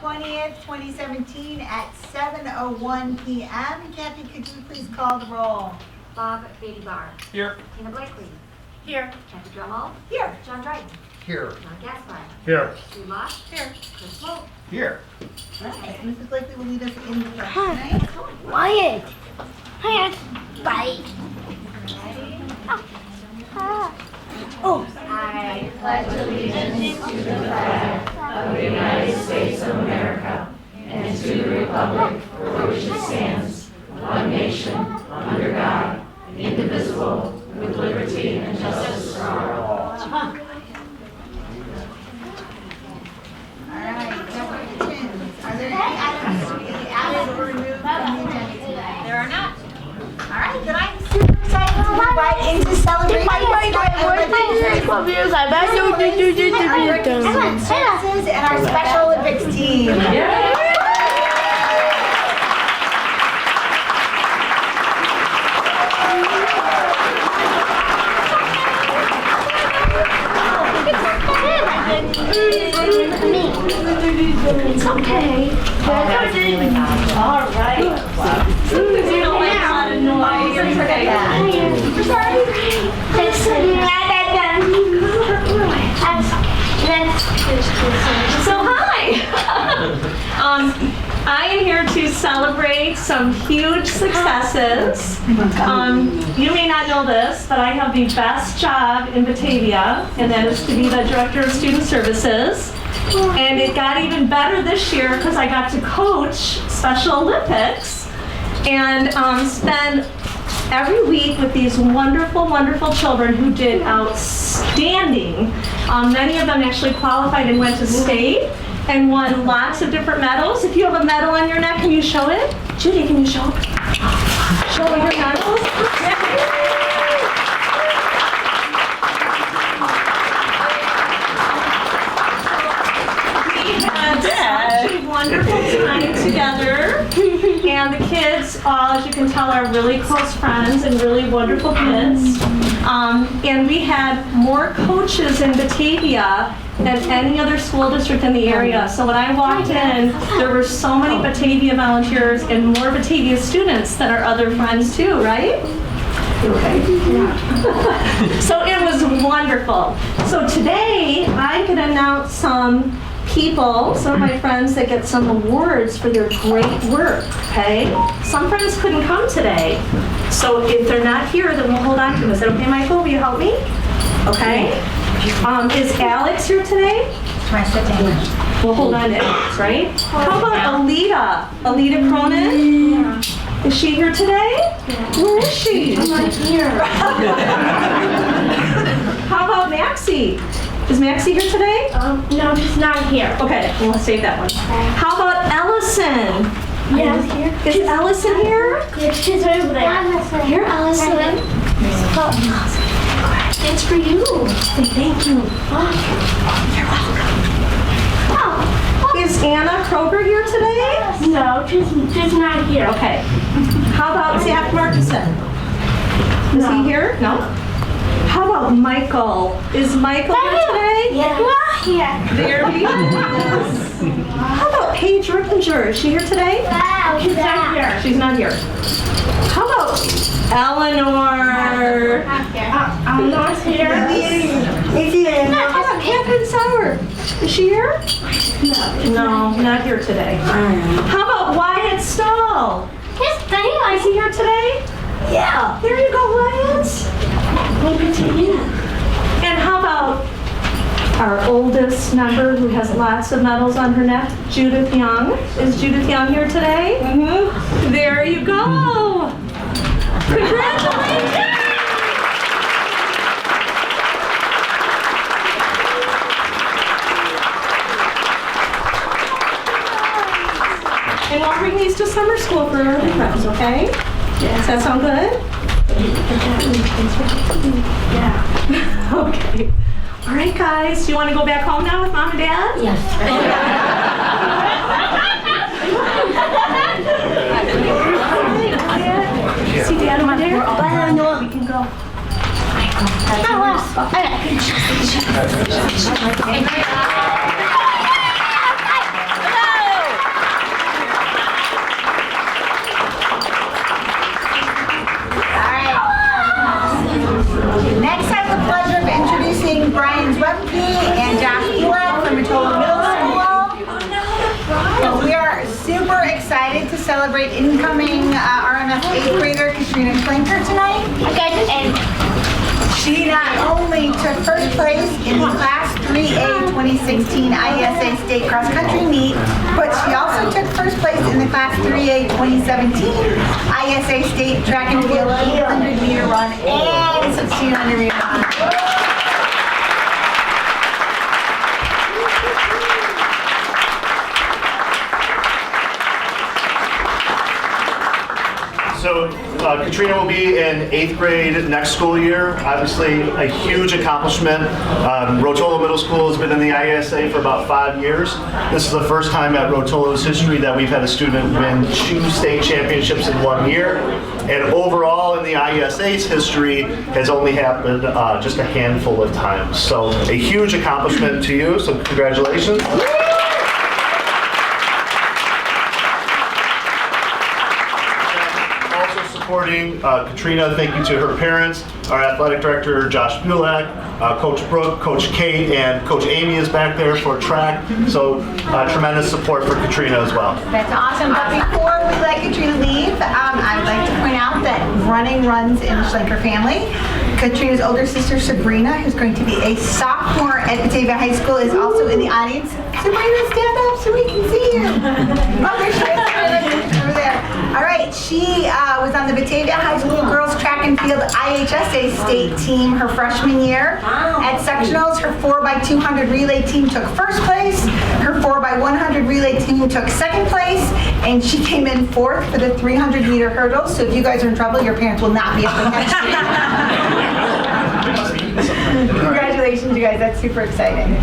20th, 2017 at 7:01 p.m. Kathy, could you please call the roll? Bob Beatty Barr. Here. Tina Blakely. Here. Kathy Drummond. Here. John Dryden. Here. John Gaspar. Here. Sue Locke. Here. Chris Swope. Here. All right, Mrs. Blakely will lead us in the prayer tonight. Quiet. Hi, bye. Oh. I pledge allegiance to the flag of the United States of America and to the republic for which it stands, one nation, under God, indivisible, with liberty and justice for all. All right, questions. Are there any items to be added or removed from the agenda today? There are not. All right, then I'm super excited to move right into celebrating services and our Special Olympics team. It's okay. All right. You don't like a lot of noise. Forget that. Sorry. So hi. I am here to celebrate some huge successes. You may not know this, but I have the best job in Batavia, and that is to be the Director of Student Services. And it got even better this year because I got to coach Special Olympics and spend every week with these wonderful, wonderful children who did outstanding. Many of them actually qualified and went to state and won lots of different medals. If you have a medal on your neck, can you show it? Judy, can you show it? Show your medals. We had such a wonderful time together. And the kids, as you can tell, are really close friends and really wonderful kids. And we had more coaches in Batavia than any other school district in the area. So when I walked in, there were so many Batavia volunteers and more Batavia students than our other friends too, right? Okay. Yeah. So it was wonderful. So today, I can announce some people, some of my friends that get some awards for their great work, okay? Some friends couldn't come today. So if they're not here, then we'll hold on to them. Is that okay, Michael? Will you help me? Okay. Is Alex here today? We'll hold on to Alex, right? How about Alita? Alita Cronin? Yeah. Is she here today? Yeah. Where is she? I'm not here. How about Maxie? Is Maxie here today? No, she's not here. Okay, we'll save that one. How about Ellison? Yeah. Is Ellison here? Yeah, she's over there. Here, Ellison. It's for you. Thank you. You're welcome. Is Anna Kroger here today? No, she's not here. Okay. How about Zach Markison? Is he here? No? How about Michael? Is Michael here today? Yeah. There he is. How about Paige Rippinger? Is she here today? Wow, she's not here. She's not here. How about Eleanor? Eleanor's here. How about Catherine Sauer? Is she here? No, not here today. How about Wyatt Stahl? Is he here today? Yeah. There you go, Wyatt. Maybe to you. And how about our oldest member who has lots of medals on her neck, Judith Young? Is Judith Young here today? Mm-hmm. There you go. Congratulations. And we'll bring these to summer school for our friends, okay? Does that sound good? Yeah. Okay. All right, guys. Do you want to go back home now with Mom and Dad? Yes. See Dad over there? I don't know. We can go. I celebrate incoming RMS 8th grader Katrina Klinker tonight. She not only took first place in the Class 3A 2016 ISA State Cross Country Meet, but she also took first place in the Class 3A 2017 ISA State Track and Field 800 meter run and 1600 meter run. So Katrina will be in 8th grade next school year. Obviously a huge accomplishment. Rotolo Middle School has been in the ISA for about 5 years. This is the first time at Rotolo's history that we've had a student win 2 state championships in 1 year. And overall in the ISA's history has only happened just a handful of times. So a huge accomplishment to you, so congratulations. Supporting Katrina, thank you to her parents, our athletic director Josh Bulak, Coach Brooke, Coach Kate, and Coach Amy is back there for track. So tremendous support for Katrina as well. That's awesome. But before we let Katrina leave, I'd like to point out that running runs in the Schlenker family. Katrina's older sister Sabrina, who's going to be a sophomore at Batavia High School, is also in the audience. Sabrina, stand up so we can see you. Oh, there she is. Over there. All right, she was on the Batavia High School Girls Track and Field IHSA state team her freshman year. At sectionals, her 4x200 relay team took first place. Her 4x100 relay team took second place. And she came in 4th for the 300 meter hurdles. So if you guys are in trouble, your parents will not be able to catch you. Congratulations, you guys. That's super exciting.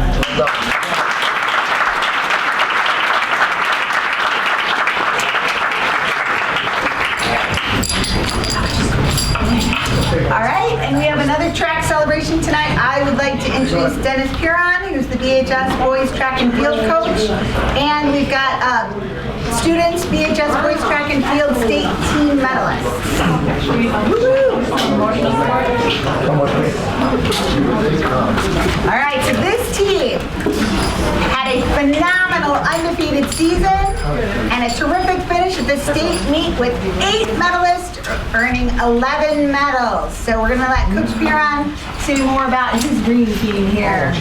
All right, and we have another track celebration tonight. I would like to introduce Dennis Puron, who's the BHS Boys Track and Field Coach. And we've got students, BHS Boys Track and Field State Team Medalists. All right, so this team had a phenomenal undefeated season and a terrific finish at the state meet with 8 medalists earning 11 medals. So we're going to let Coach Puron say more about his green team here.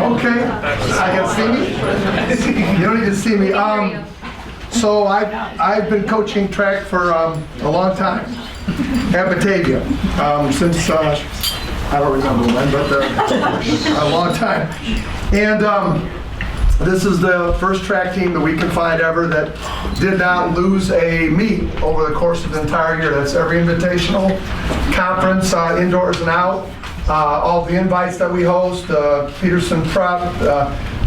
Okay, I can see me. You don't need to see me. So I've been coaching track for a long time at Batavia since I don't remember when, but a long time. And this is the first track team that we can find ever that did not lose a meet over the course of the entire year. That's every invitational, conference, indoors and out. All the invites that we host, Peterson Prep.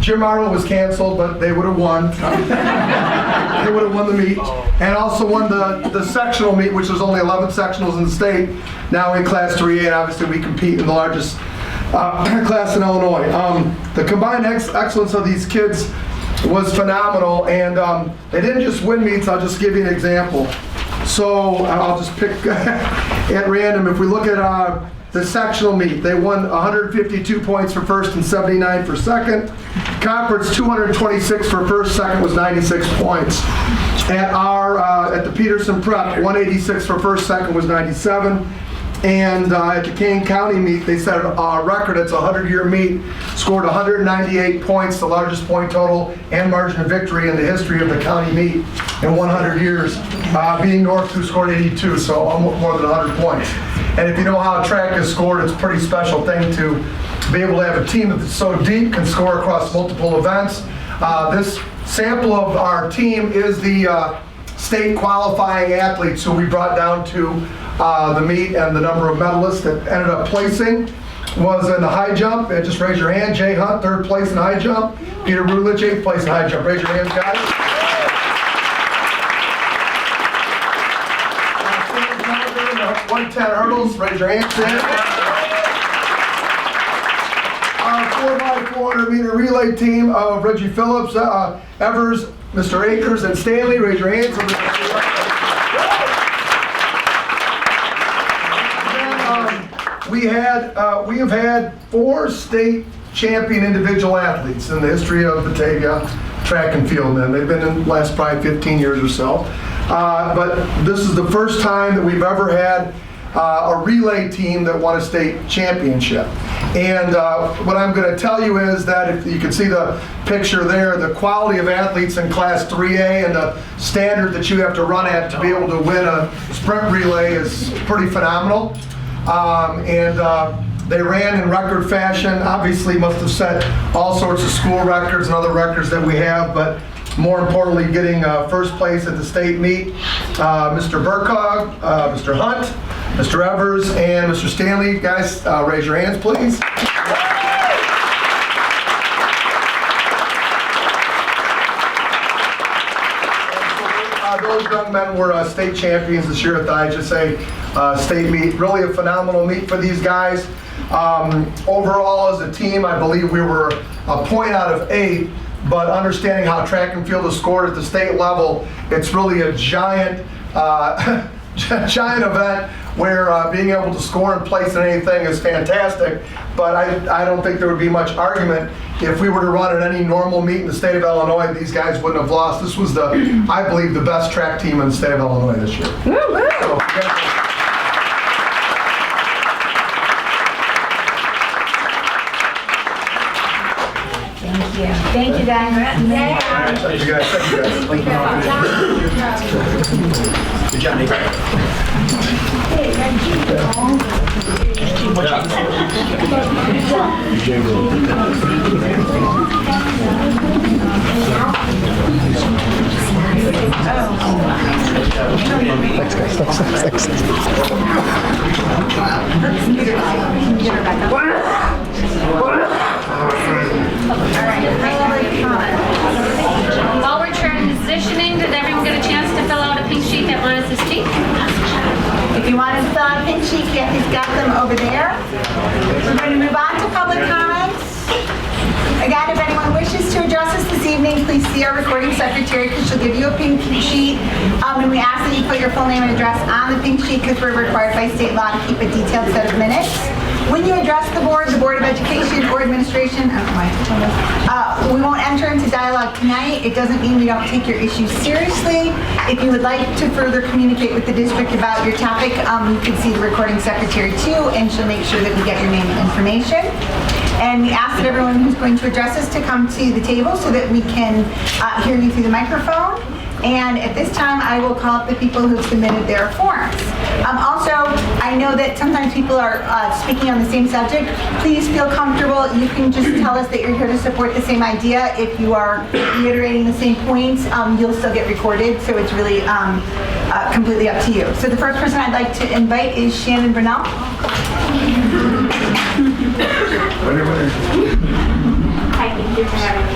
Jim Arnold was canceled, but they would have won. They would have won the meet. And also won the sectional meet, which was only 11 sectionals in the state. Now in Class 3A, and obviously we compete in the largest class in Illinois. The combined excellence of these kids was phenomenal, and they didn't just win meets. I'll just give you an example. So I'll just pick at random. If we look at the sectional meet, they won 152 points for first and 79 for second. Conference 226 for first, second was 96 points. At the Peterson Prep, 186 for first, second was 97. And at the Kane County meet, they set a record. It's a 100-year meet, scored 198 points, the largest point total and margin of victory in the history of the county meet in 100 years, being North, who scored 82, so almost more than 100 points. And if you know how track is scored, it's a pretty special thing to be able to have a team that's so deep, can score across multiple events. This sample of our team is the state qualifying athletes who we brought down to the meet, and the number of medalists that ended up placing was in the high jump. And just raise your hand. Jay Hunt, 3rd place in high jump. Peter Rulich, 8th place in high jump. Raise your hands, guys. 110 hurdles. Raise your hands. 4x400 meter relay team of Reggie Phillips, Evers, Mr. Akers, and Stanley. Raise your hands. We have had 4 state champion individual athletes in the history of Batavia track and field, and they've been in the last probably 15 years or so. But this is the first time that we've ever had a relay team that won a state championship. And what I'm going to tell you is that if you can see the picture there, the quality of athletes in Class 3A and the standard that you have to run at to be able to win a sprint relay is pretty phenomenal. They ran in record fashion. Obviously must have set all sorts of school records and other records that we have, but more importantly, getting first place at the state meet. Mr. Burkog, Mr. Hunt, Mr. Evers, and Mr. Stanley. Guys, raise your hands, please. Those young men were state champions this year at the IHSA state meet. Really a phenomenal meet for these guys. Overall, as a team, I believe we were a point out of 8. But understanding how track and field is scored at the state level, it's really a giant, giant event where being able to score and place in anything is fantastic. But I don't think there would be much argument if we were to run at any normal meet in the state of Illinois, these guys wouldn't have lost. This was I believe, the best track team in the state of Illinois this year. So, Thank you, guys. thank you guys. Good job, Nick. While we're transitioning, did everyone get a chance to fill out a pink sheet that wanted to speak? If you want to fill out a pink sheet, Kathy's got them over there. We're going to move on to public comments. Again, if anyone wishes to address us this evening, please see our recording secretary because she'll give you a pink sheet. And we ask that you put your full name and address on the pink sheet because we're required by state law to keep a detailed set of minutes. When you address the Board of Education or Administration, we won't enter into dialogue tonight. It doesn't mean we don't take your issues seriously. If you would like to further communicate with the district about your topic, you can see the recording secretary too, and she'll make sure that we get your name and information. And we ask that everyone who's going to address us to come to the table so that we can hear you through the microphone. And at this time, I will call up the people who've submitted their forms. Also, I know that sometimes people are speaking on the same subject. Please feel comfortable. You can just tell us that you're here to support the same idea. If you are reiterating the same points, you'll still get recorded. So it's really completely up to you. So the first person I'd like to invite is Shannon Brunel. Hi, thank you for having me.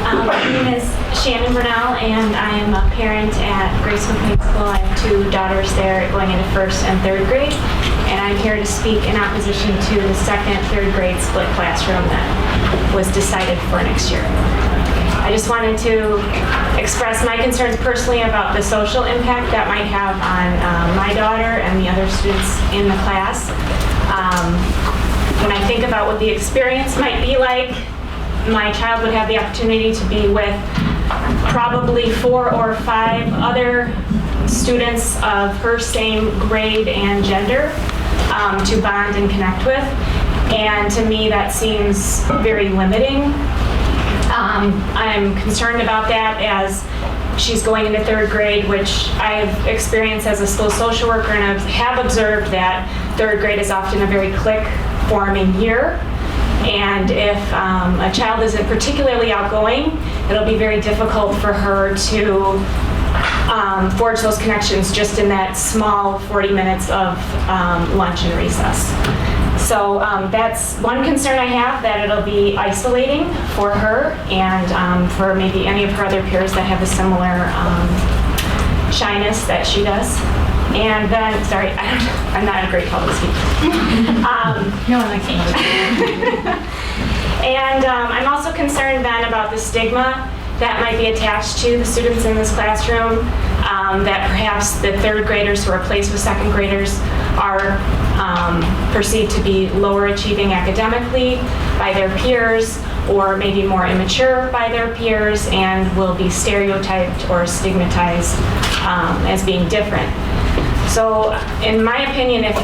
My name is Shannon Brunel, and I am a parent at Grace McLean School. I have 2 daughters there going into 1st and 3rd grade, and I'm here to speak in opposition to the 2nd, 3rd grade split classroom that was decided for next year. I just wanted to express my concerns personally about the social impact that might have on my daughter and the other students in the class. When I think about what the experience might be like, my child would have the opportunity to be with probably 4 or 5 other students of her same grade and gender to bond and connect with. And to me, that seems very limiting. I'm concerned about that as she's going into 3rd grade, which I've experienced as a school social worker, and I have observed that 3rd grade is often a very clique-forming year. And if a child isn't particularly outgoing, it'll be very difficult for her to forge those connections just in that small 40 minutes of lunch and recess. So that's one concern I have, that it'll be isolating for her and for maybe any of her other peers that have a similar shyness that she does. And then, sorry, I'm not a great public speaker. No one likes it. And I'm also concerned then about the stigma that might be attached to the students in this classroom, that perhaps the 3rd graders who are placed with 2nd graders are perceived to be lower achieving academically by their peers, or maybe more immature by their peers, and will be stereotyped or stigmatized as being different. So in my opinion, if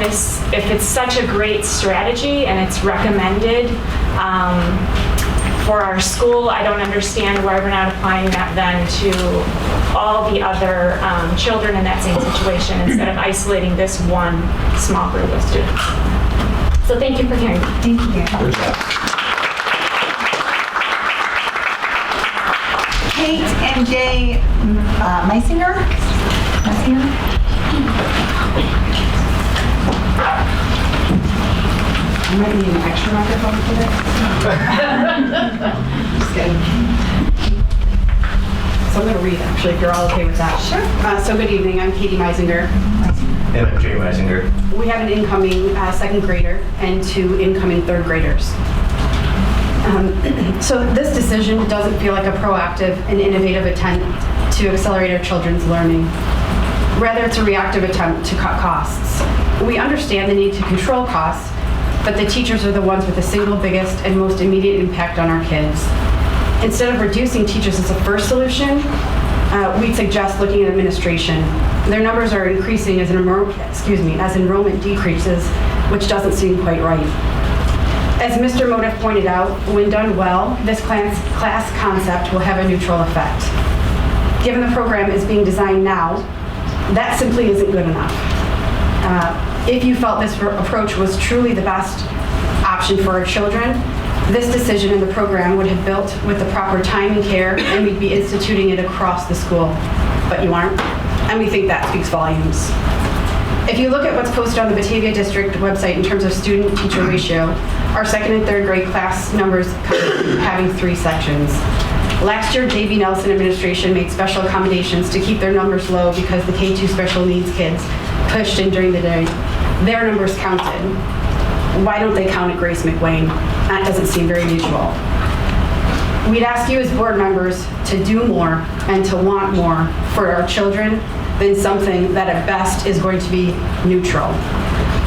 it's such a great strategy and it's recommended for our school, I don't understand why we're not applying that then to all the other children in that same situation instead of isolating this one small group of students. So thank you for hearing me. Thank you. Kate and Jay Meisinger? I might need an extra microphone for this. Just kidding. So I'm going to read, actually, if you're all okay with that. Sure. So good evening, I'm Katie Meisinger. And I'm Jay Meisinger. We have an incoming second grader and 2 incoming third graders. So this decision doesn't feel like a proactive and innovative attempt to accelerate our children's learning. Rather, it's a reactive attempt to cut costs. We understand the need to control costs, but the teachers are the ones with the single biggest and most immediate impact on our kids. Instead of reducing teachers as a first solution, we'd suggest looking at administration. Their numbers are increasing as enrollment decreases, which doesn't seem quite right. As Mr. Modeff pointed out, when done well, this class concept will have a neutral effect. Given the program is being designed now, that simply isn't good enough. If you felt this approach was truly the best option for our children, this decision in the program would have built with the proper time and care, and we'd be instituting it across the school. But you aren't, and we think that speaks volumes. If you look at what's posted on the Batavia District website in terms of student-teacher ratio, our second and third grade class numbers having 3 sections. Last year, J.B. Nelson administration made special accommodations to keep their numbers low because the K-2 special needs kids pushed in during the day. Their numbers counted. Why don't they count at Grace McWayne? That doesn't seem very mutual. We'd ask you as board members to do more and to want more for our children than something that at best is going to be neutral.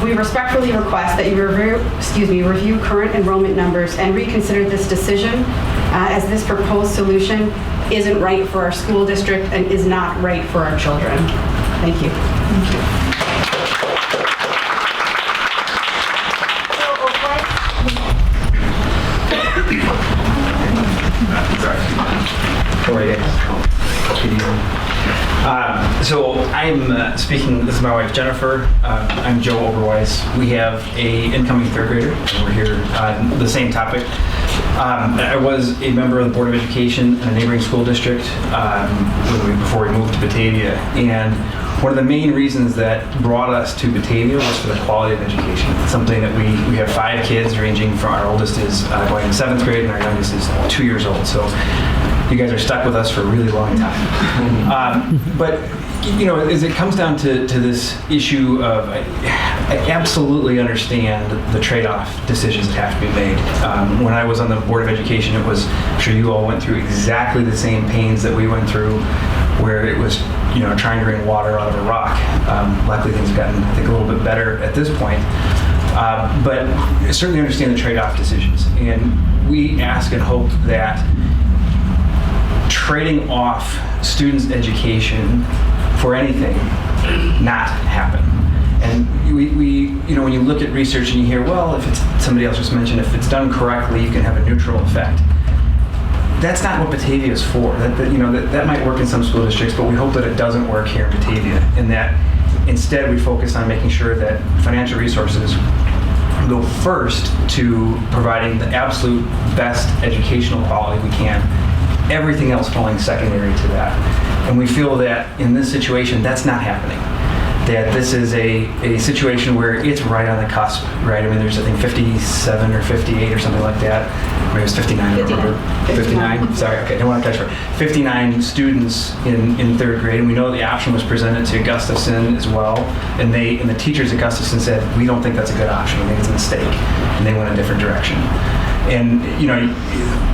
We respectfully request that you review current enrollment numbers and reconsider this decision as this proposed solution isn't right for our school district and is not right for our children. Thank you. Thank you. So I'm speaking, this is my wife Jennifer, I'm Joe Oberweis. We have a incoming third grader, and we're here on the same topic. I was a member of the Board of Education in a neighboring school district before we moved to Batavia, and one of the main reasons that brought us to Batavia was for the quality of education. It's something that we have 5 kids ranging from, our oldest is going in 7th grade and our youngest is 2 years old. So you guys are stuck with us for a really long time. But you know, as it comes down to this issue of, I absolutely understand the trade-off decisions that have to be made. When I was on the Board of Education, it was, I'm sure you all went through exactly the same pains that we went through, where it was, you know, trying to drain water out of a rock. Luckily things have gotten, I think, a little bit better at this point. But I certainly understand the trade-off decisions. And we ask and hope that trading off students' education for anything not happen. And we you know, when you look at research and you hear, well, if it's, somebody else just mentioned, if it's done correctly, you can have a neutral effect. That's not what Batavia is for. That might work in some school districts, but we hope that it doesn't work here in Batavia, and that instead we focus on making sure that financial resources go first to providing the absolute best educational quality we can, everything else falling secondary to that. And we feel that in this situation, that's not happening. That this is a situation where it's right on the cusp, right? I mean, there's, I think, 57 or 58 or something like that. Maybe it was 59, I don't remember. 59? Sorry, okay, I don't want to catch her. 59 students in third grade, and we know the option was presented to Gustafson as well, and the teachers at Gustafson said, we don't think that's a good option, we think it's a mistake, and they went a different direction. And you know,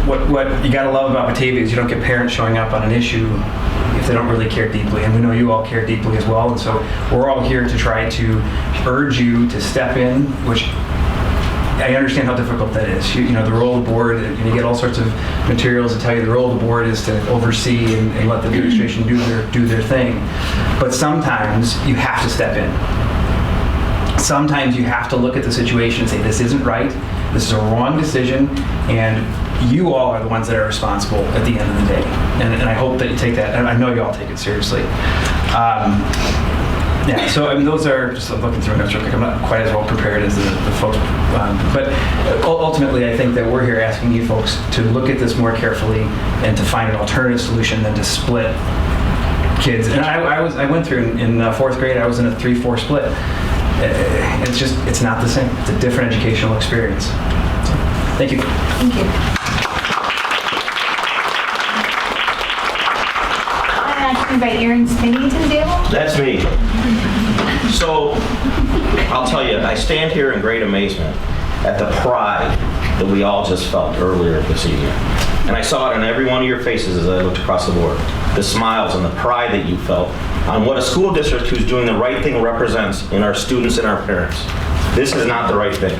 what you got to love about Batavia is you don't get parents showing up on an issue if they don't really care deeply. And we know you all care deeply as well. And so we're all here to try to urge you to step in, which I understand how difficult that is. You know, the role of the board, and you get all sorts of materials that tell you the role of the board is to oversee and let the administration do their thing. But sometimes you have to step in. Sometimes you have to look at the situation and say, this isn't right, this is a wrong decision, and you all are the ones that are responsible at the end of the day. And I hope that you take that, and I know you all take it seriously. Yeah, so I mean, those are just looking through notes real quick. I'm not quite as well prepared as the folks, but ultimately, I think that we're here asking you folks to look at this more carefully and to find an alternative solution than to split kids. And I went through in fourth grade. I was in a 3-4 split. It's not the same. It's a different educational experience. So, thank you. Thank you. I'd like to invite Aaron Spinney to the table. That's me. So, I'll tell you, I stand here in great amazement at the pride that we all just felt earlier this evening. And I saw it in every one of your faces as I looked across the board. The smiles and the pride that you felt on what a school district who's doing the right thing represents in our students and our parents. This is not the right thing.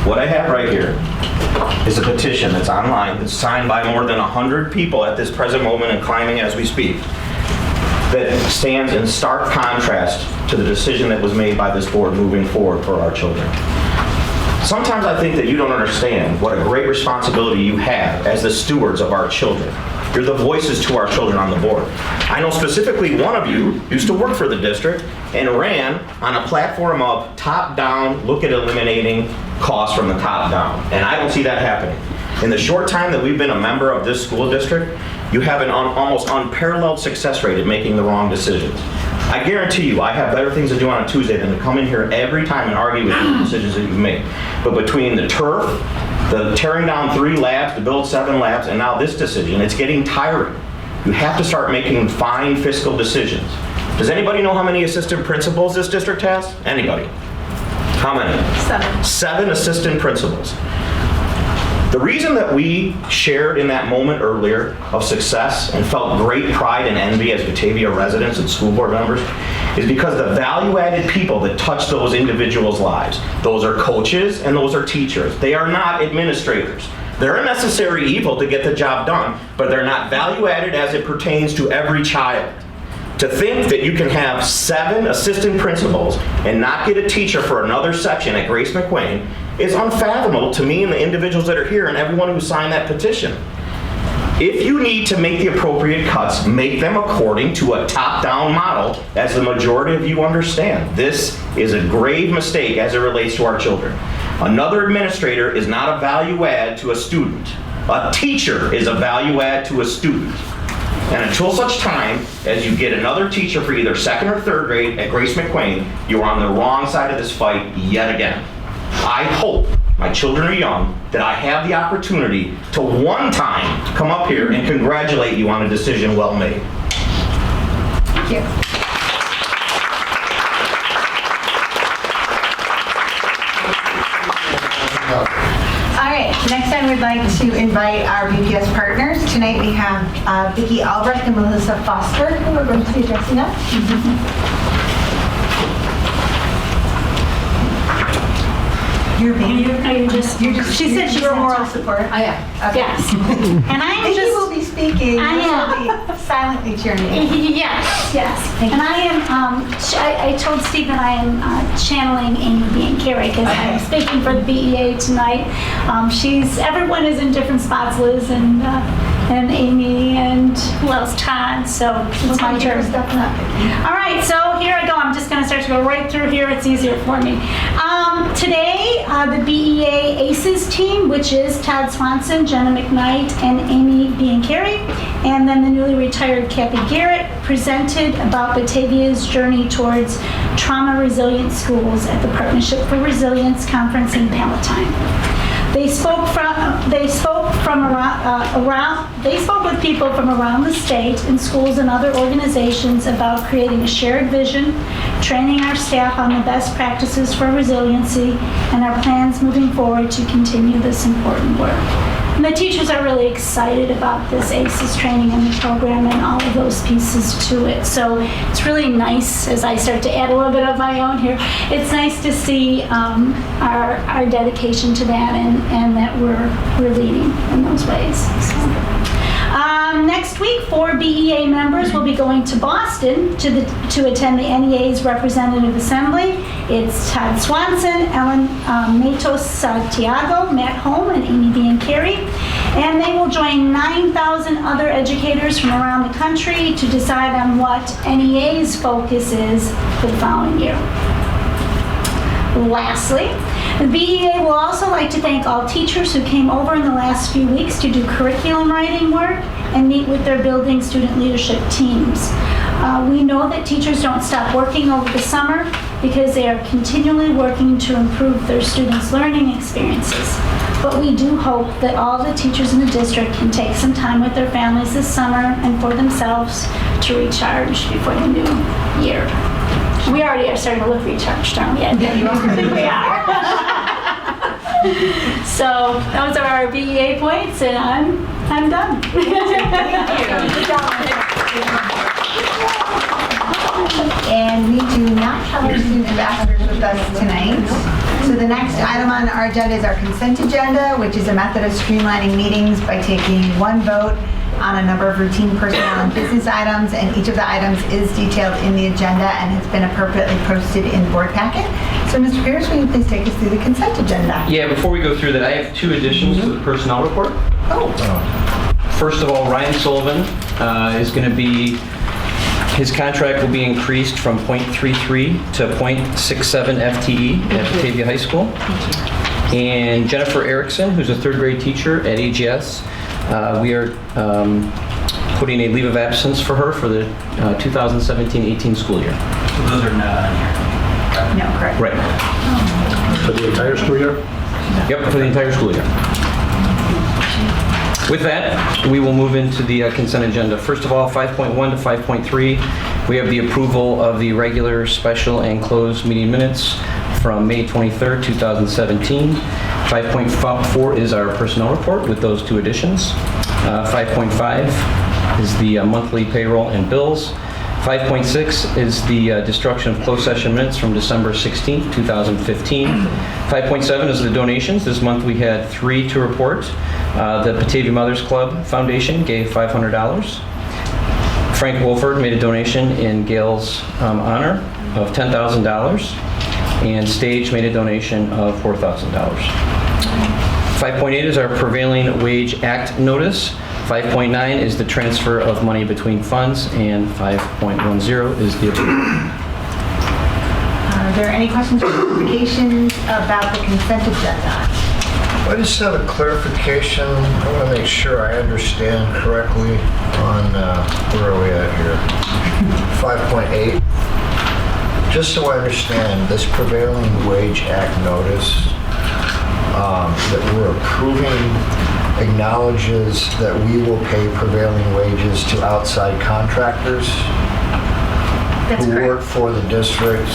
What I have right here is a petition that's online, that's signed by more than 100 people at this present moment and climbing as we speak, that stands in stark contrast to the decision that was made by this board moving forward for our children. Sometimes I think that you don't understand what a great responsibility you have as the stewards of our children. You're the voices to our children on the board. I know specifically one of you used to work for the district and ran on a platform of top-down, look at eliminating costs from the top down. And I don't see that happening. In the short time that we've been a member of this school district, you have an almost unparalleled success rate at making the wrong decisions. I guarantee you, I have better things to do on a Tuesday than to come in here every time and argue with you the decisions that you've made. But between the turf, the tearing down 3 labs to build 7 labs, and now this decision, it's getting tiring. You have to start making fine fiscal decisions. Does anybody know how many assistant principals this district has? Anybody? How many? 7. 7 assistant principals. The reason that we shared in that moment earlier of success and felt great pride and envy as Batavia residents and school board members is because the value-added people that touch those individuals' lives, those are coaches and those are teachers. They are not administrators. They're a necessary evil to get the job done, but they're not value-added as it pertains to every child. To think that you can have 7 assistant principals and not get a teacher for another section at Grace McWayne is unfathomable to me and the individuals that are here and everyone who signed that petition. If you need to make the appropriate cuts, make them according to a top-down model, as the majority of you understand. This is a grave mistake as it relates to our children. Another administrator is not a value add to a student. A teacher is a value add to a student. And until such time as you get another teacher for either 2nd or 3rd grade at Grace McWayne, you're on the wrong side of this fight yet again. I hope, my children are young, that I have the opportunity to one time come up here and congratulate you on a decision well made. Thank you. All right, next time we'd like to invite our BPS partners. Tonight we have Vicki Albrecht and Melissa Foster who are going to be addressing us. She said she were moral support. I am. Okay. Yes. And I am Vicki just. will be speaking. I This will be silently cheering. Yes, yes. And I am, I told Steve that I am channeling Amy B. and Carrie because I'm speaking for the BEA tonight. Everyone is in different spots, Liz and Amy and who else, Todd, so it's my turn. All right, so here I go. I'm just going to start to go right through here. It's easier for me. Today, the BEA ACES team, which is Todd Swanson, Jenna McKnight, and Amy B. and Carrie, and then the newly retired Kathy Garrett, presented about Batavia's journey towards trauma-resilient schools at the Partnership for Resilience Conference in Palatine. They spoke with people from around the state in schools and other organizations about creating a shared vision, training our staff on the best practices for resiliency, and our plans moving forward to continue this important work. And the teachers are really excited about this ACES training and the program and all of those pieces to it. So it's really nice, as I start to add a little bit of my own here, it's nice to see our dedication to that and that we're leading in those ways. So. Next week, 4 BEA members will be going to Boston to attend the NEA's Representative Assembly. It's Todd Swanson, Ellen Matos Santiago, Matt Holm, and Amy Biancheri. And they will join 9,000 other educators from around the country to decide on what NEA's focus is for the following year. Lastly, the BEA will also like to thank all teachers who came over in the last few weeks to do curriculum writing work and meet with their building student leadership teams. We know that teachers don't stop working over the summer because they are continually working to improve their students' learning experiences. But we do hope that all the teachers in the district can take some time with their families this summer and for themselves to recharge before the new year. We already are starting to look recharged, aren't we? I think we are. So those are our BEA points, and I'm done. And we do not have our student ambassadors with us tonight. So the next item on our agenda is our consent agenda, which is a method of streamlining meetings by taking one vote on a number of routine personnel and business items, and each of the items is detailed in the agenda and has been appropriately posted in the board packet. So Mr. Pierce, will you please take us through the consent agenda? Yeah, before we go through that, I have 2 additions to the personnel report. First of all, Ryan Sullivan is going to be, his contract will be increased from .33 to .67 FTE at Batavia High School. And Jennifer Erickson, who's a 3rd grade teacher at AGS, we are putting a leave of absence for her for the 2017-18 school year. So those are not on here. No, correct. Right. For the entire school year? Yep, for the entire school year. With that, we will move into the consent agenda. First of all, 5.1 to 5.3, we have the approval of the regular, special, and closed meeting minutes from May 23rd, 2017. 5.4 is our personnel report with those 2 additions. 5.5 is the monthly payroll and bills. 5.6 is the destruction of closed session minutes from December 16th, 2015. 5.7 is the donations. This month we had 3 to report. The Batavia Mothers Club Foundation gave $500. Frank Wolford made a donation in Gail's honor of $10,000. And Stage made a donation of $4,000. 5.8 is our Prevailing Wage Act notice. 5.9 is the transfer of money between funds, and 5.10 is the approval. Are there any questions or clarifications about the consent agenda? I just have a clarification. I want to make sure I understand correctly on, where are we at here? 5.8. Just so I understand, this Prevailing Wage Act notice that we're approving acknowledges that we will pay prevailing wages to outside contractors who work for the district,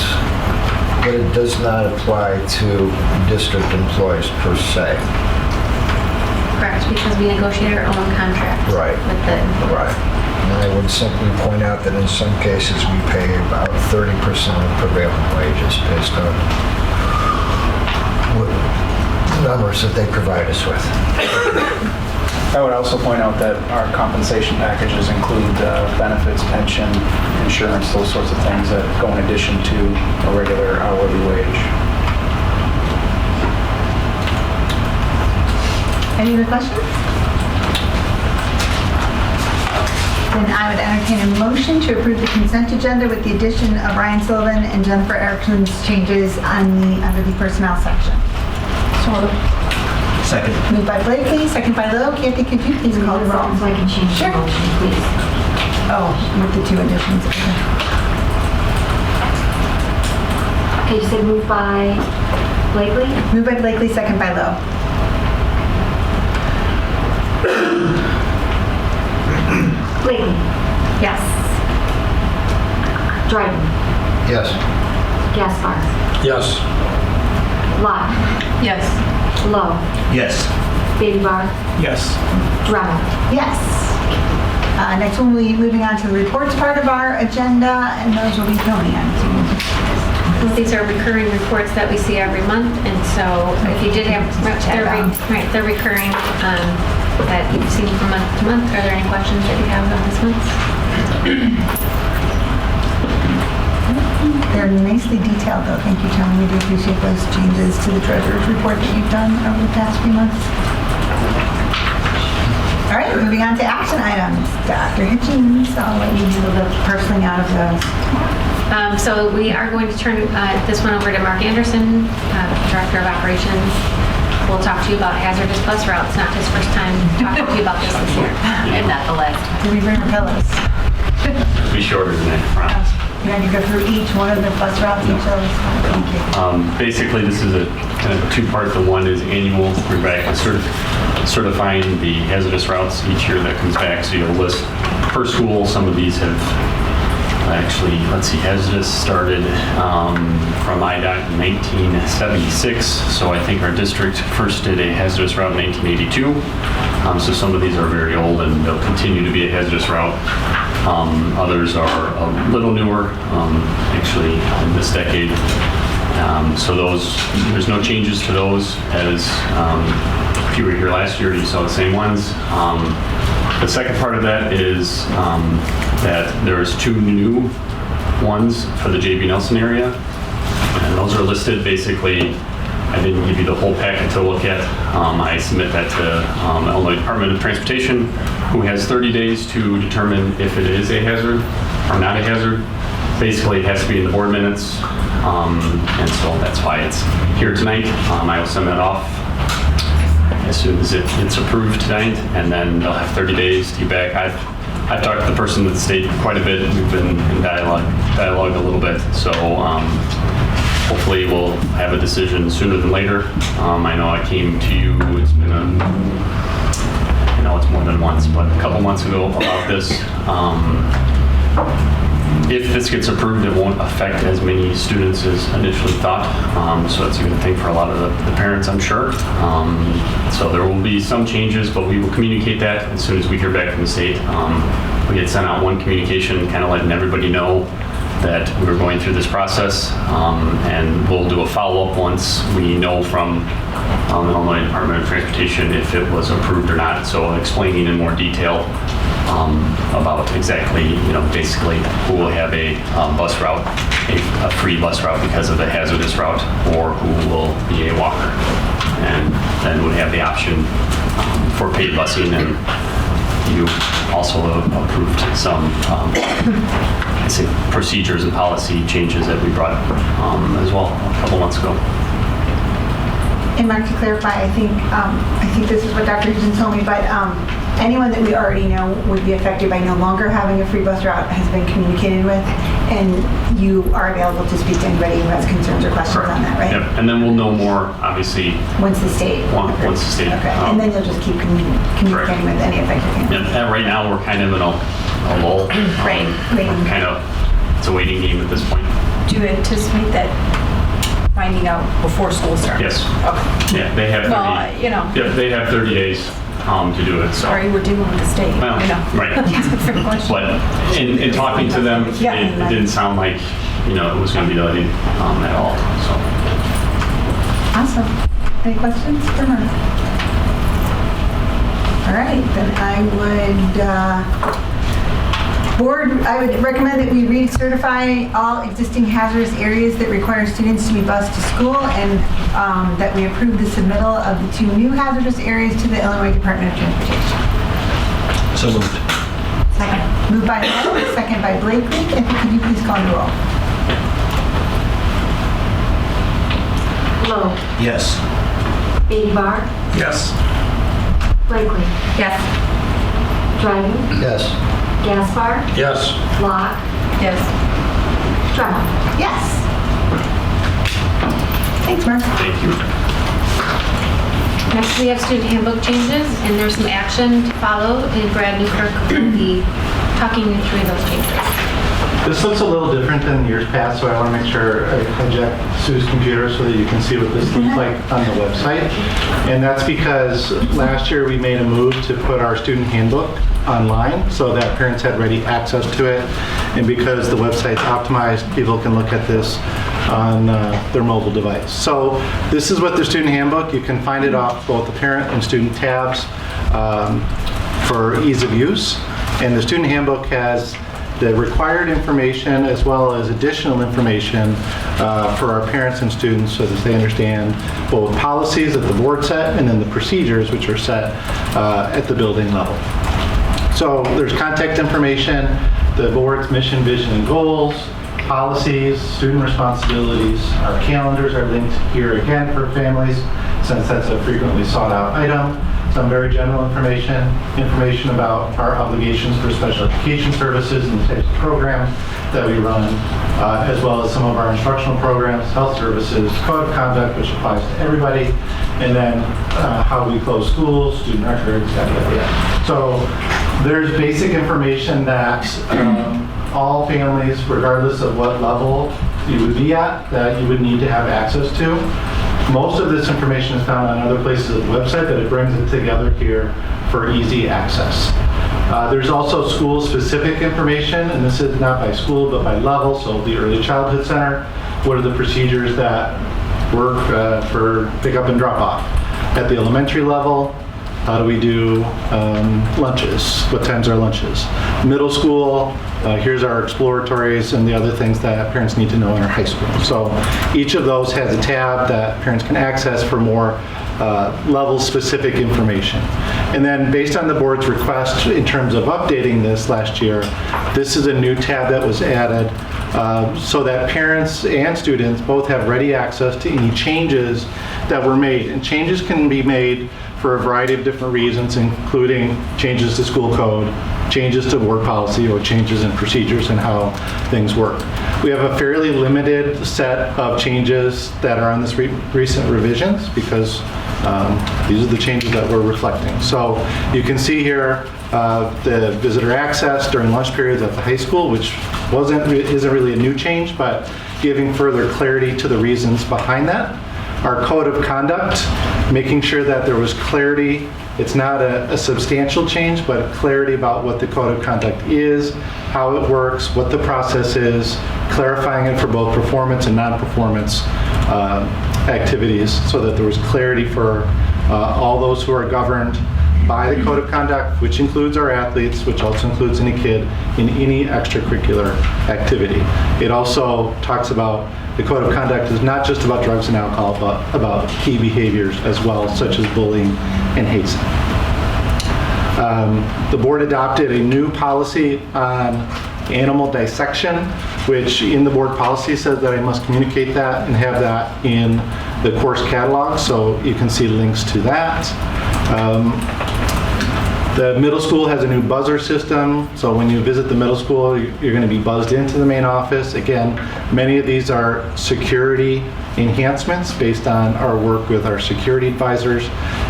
but it does not apply to district employees per se. Correct, because we negotiate our own contract Right. with the employees. Right. And I would simply point out that in some cases we pay about 30% of prevailing wages based on what numbers that they provide us with. I would also point out that our compensation packages include benefits, pension, insurance, those sorts of things that go in addition to a regular hourly wage. Any other questions? Then I would entertain a motion to approve the consent agenda with the addition of Ryan Sullivan and Jennifer Erickson's changes under the personnel section. Second. Moved by Blakely, second by Lowe. Kathy, could you please call the roll? So I can change the Sure. motion, please. Oh, with the 2 additions. Okay, you said moved by Blakely? Moved by Blakely, second by Lowe. Blakely. Yes. Dryden. Yes. Gaspar. Yes. Locke. Yes. Lowe. Yes. Baby Bar. Yes. Drama. Yes. Next one, we'll be moving on to the reports part of our agenda, and those will be Tony on. Well, these are recurring reports that we see every month, and so if you did have, they're recurring that you've seen from month to month. Are there any questions that you have on this month? They're nicely detailed, though. Thank you, Tony. We do appreciate those changes to the treasurer's report that you've done over the past few months. All right, moving on to action items. Dr. Hitchens, I'll let you do the parceling out of those. So we are going to turn this one over to Mark Anderson, Director of Operations. We'll talk to you about hazardous bus routes. Not his first time talking to you about this year. And not the last. Did we bring our pillows? Be shorter than that, I promise. You had to go through each one of the bus routes each of those. Thank you. Basically, this is a kind of a two-part. The one is annual. We're back to certifying the hazardous routes each year that comes back. So you'll list per school. Some of these have actually, let's see, hazardous started from IDOT in 1976. So I think our district first did a hazardous route in 1982. So some of these are very old and they'll continue to be a hazardous route. Others are a little newer, actually in this decade. So those, there's no changes to those. As if you were here last year, you saw the same ones. The second part of that is that there's two new ones for the J.B. Nelson area, and those are listed. Basically, I didn't give you the whole packet to look at. I submit that to Illinois Department of Transportation, who has 30 days to determine if it is a hazard or not a hazard. Basically, it has to be in the board minutes, and so that's why it's here tonight. I will send that off as soon as it's approved tonight, and then they'll have 30 days to be back. I've talked to the person at the state quite a bit. We've been in dialogue a little bit, so hopefully we'll have a decision sooner than later. I know I came to you, it's been I know it's more than once, but a couple months ago about this. If this gets approved, it won't affect as many students as initially thought. So that's a good thing for a lot of the parents, I'm sure. So there will be some changes, but we will communicate that as soon as we hear back from the state. We had sent out one communication kind of letting everybody know that we were going through this process, and we'll do a follow-up once we know from the Illinois Department of Transportation if it was approved or not. So explaining in more detail about exactly, basically who will have a bus route, a free bus route because of the hazardous route, or who will be a walker, and then would have the option for paid busing. And you also approved some procedures and policy changes that we brought as well a couple months ago. And Mark, to clarify, I think this is what Dr. Hitchens told me, but anyone that we already know would be affected by no longer having a free bus route has been communicated with, and you are available to speak to anybody who has concerns or questions on that, right? Yep, and then we'll know more, obviously. Once the state. Once the state. Okay, and then you'll just keep communicating with any affected families. Yep, and right now we're kind of in a lull. Right. Kind of, it's a waiting game at this point. Do you anticipate that finding out before school starts? Yes. Okay. Yeah, they have 30. Well, Yep, they have 30 days to do it. So. Sorry, we're dealing with the state. Well, right. That's a fair question. But in talking to them, it didn't sound like it was going to be delayed at all. So. Awesome. Any questions for her? All right, then I would recommend that we recertify all existing hazardous areas that require students to be bused to school, and that we approve the submittal of the two new hazardous areas to the Illinois Department of Transportation. So moved. Second. Moved by Lowe, second by Blakely. Could you please call the roll? Lowe. Yes. Baby Bar. Yes. Blakely. Yes. Dryden. Yes. Gaspar. Yes. Locke. Yes. Drama. Yes. Thanks, Mark. Thank you. Next, we have student handbook changes, and there's some action to follow, and Brad Newkirk will be talking you through those changes. This looks a little different than years past, so I want to make sure I hijack Sue's computer so that you can see what this looks like on the website. And that's because last year we made a move to put our student handbook online so that parents had ready access to it. And because the website's optimized, people can look at this on their mobile device. So this is what the student handbook, you can find it off both the parent and student tabs for ease of use. And the student handbook has the required information as well as additional information for our parents and students so that they understand both policies that the board set and then the procedures which are set at the building level. So there's contact information, the board's mission, vision, and goals, policies, student responsibilities. Our calendars are linked here again for families since that's a frequently sought out item. Some very general information about our obligations for special education services and the types of programs that we run, as well as some of our instructional programs, health services, code of conduct, which applies to everybody, and then how we close schools, student records, yada. So there's basic information that all families, regardless of what level you would be at, that you would need to have access to. Most of this information is found on other places of the website, but it brings it together here for easy access. There's also school-specific information, and this is not by school, but by level, so the Early Childhood Center, what are the procedures that work for pick-up and drop-off? At the elementary level, how do we do lunches? What times are lunches? Middle school, here's our exploratories and the other things that parents need to know in our high school. So each of those has a tab that parents can access for more level-specific information. And then based on the board's request in terms of updating this last year, this is a new tab that was added so that parents and students both have ready access to any changes that were made. And changes can be made for a variety of different reasons, including changes to school code, changes to board policy, or changes in procedures and how things work. We have a fairly limited set of changes that are on this recent revisions because these are the changes that we're reflecting. So you can see here the visitor access during lunch periods at the high school, which isn't really a new change, but giving further clarity to the reasons behind that. Our code of conduct, making sure that there was clarity. It's not a substantial change, but clarity about what the code of conduct is, how it works, what the process is, clarifying it for both performance and non-performance activities so that there was clarity for all those who are governed by the code of conduct, which includes our athletes, which also includes any kid in any extracurricular activity. It also talks about the code of conduct is not just about drugs and alcohol, but about key behaviors as well, such as bullying and hate. The board adopted a new policy on animal dissection, which in the board policy says that I must communicate that and have that in the course catalog, so you can see links to that. The middle school has a new buzzer system, so when you visit the middle school, you're going to be buzzed into the main office. Again, many of these are security enhancements based on our work with our security advisors.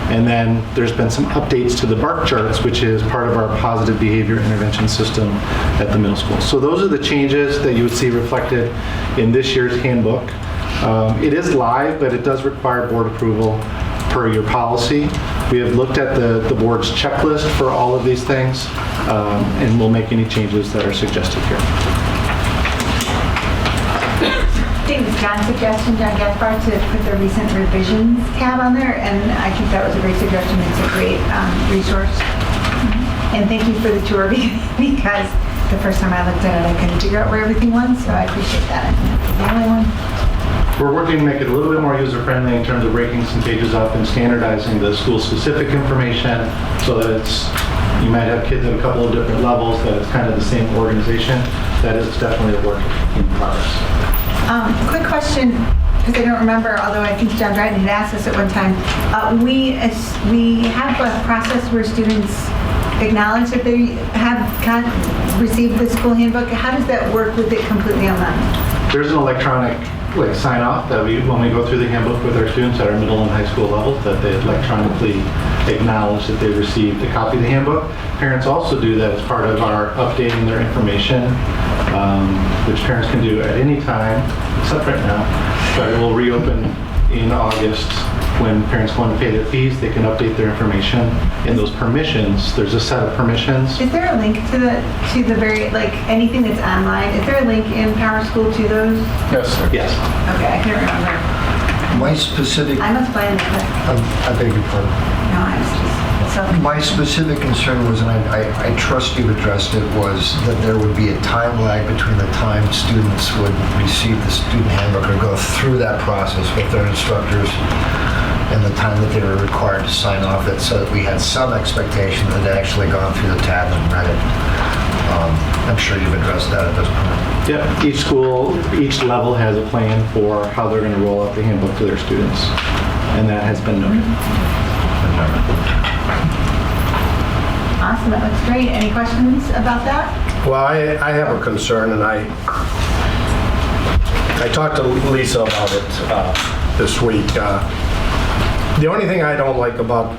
And then there's been some updates to the BARC charts, which is part of our positive behavior intervention system at the middle school. So those are the changes that you would see reflected in this year's handbook. It is live, but it does require board approval per your policy. We have looked at the board's checklist for all of these things, and we'll make any changes that are suggested here. I think it's John's suggestion, John Gaspar, to put the recent revisions tab on there, and I think that was a great suggestion. It's a great resource. And thank you for the tour because the first time I looked at it, I couldn't figure out where everything was, so I appreciate that. I'm the only one. We're working to make it a little bit more user-friendly in terms of breaking some pages up and standardizing the school-specific information so that you might have kids at a couple of different levels, that it's kind of the same organization. That is definitely a work in progress. Quick question, because I don't remember, although I think John Dryden had asked us at one time. We have a process where students acknowledge that they have received the school handbook. How does that work with it completely online? There's an electronic like sign off that when we go through the handbook with our students at our middle and high school levels, that they electronically acknowledge that they received a copy of the handbook. Parents also do that as part of our updating their information, which parents can do at any time, except right now. But it will reopen in August. When parents go in to pay their fees, they can update their information. In those permissions, there's a set of permissions. Is there a link to the very, like, anything that's online? Is there a link in Power School to those? Yes, sir. Yes. Okay, I can't remember. My specific, I must find it. I beg your pardon. No, I was just. My specific concern was, and I trust you've addressed it, was that there would be a time lag between the time students would receive the student handbook or go through that process with their instructors and the time that they were required to sign off it, so that we had some expectation that they'd actually gone through the tab and read it. I'm sure you've addressed that at this point. Yep, each school, each level has a plan for how they're going to roll out the handbook to their students, and that has been noted. Awesome, that looks great. Any questions about that? Well, I have a concern, and I talked to Lisa about it this week. The only thing I don't like about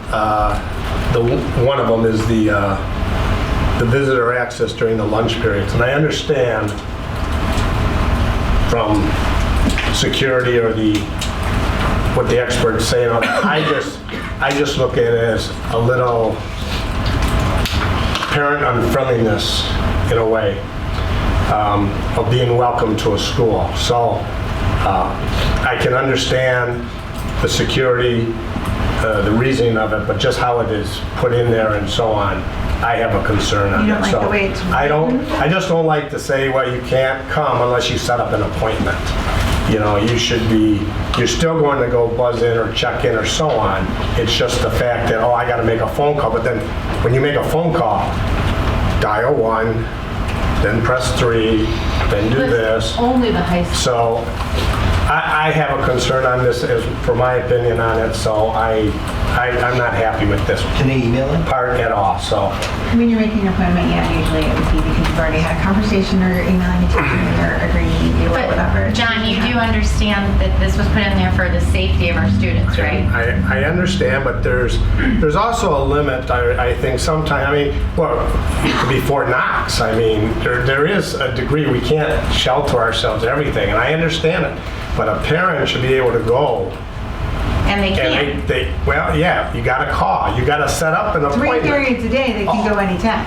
one of them is the visitor access during the lunch periods. And I understand from security or what the experts say. I just look at it as a little parent unfriendliness in a way of being welcome to a school. So I can understand the security, the reasoning of it, but just how it is put in there and so on, I have a concern on You don't it. like So the way it's I just don't like to say, well, you can't come unless you set up an appointment. You know, you're still going to go buzz in or check in or so on. It's just the fact that, I got to make a phone call. But then when you make a phone call, dial 1, then press 3, then do this. Only the high school. So I have a concern on this, for my opinion on it, so I'm not happy with this. Can they email it? Part at all, so. When you're making an appointment, usually it would be because you've already had a conversation or you're emailing a teacher or agreeing or whatever. John, you do understand that this was put in there for the safety of our students, right? I understand, but there's also a limit, I think, sometimes. I mean, well, it could be Fort Knox. I mean, there is a degree we can't shelter ourselves everything, and I understand it. But a parent should be able to go. And they can't. And well, yeah, you got to call. You got to set up an 3 appointment. periods a day, they can go anytime.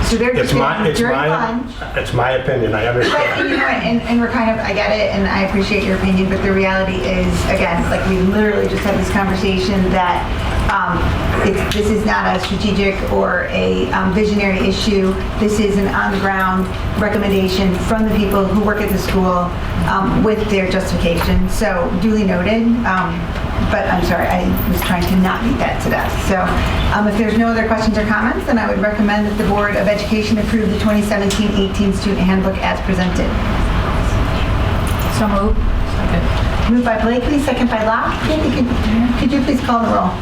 So they're just during lunch. It's my opinion, I understand. But you know what, and we're kind of, I get it, and I appreciate your opinion, but the reality is, again, like we literally just had this conversation that this is not a strategic or a visionary issue. This is an on-the-ground recommendation from the people who work at the school with their justification. So duly noted. But I'm sorry, I was trying to not beat that to death. So if there's no other questions or comments, then I would recommend that the Board of Education approve the 2017-18 Student Handbook as presented. So moved. Moved by Blakely, second by Locke. Kathy, could you please call the roll?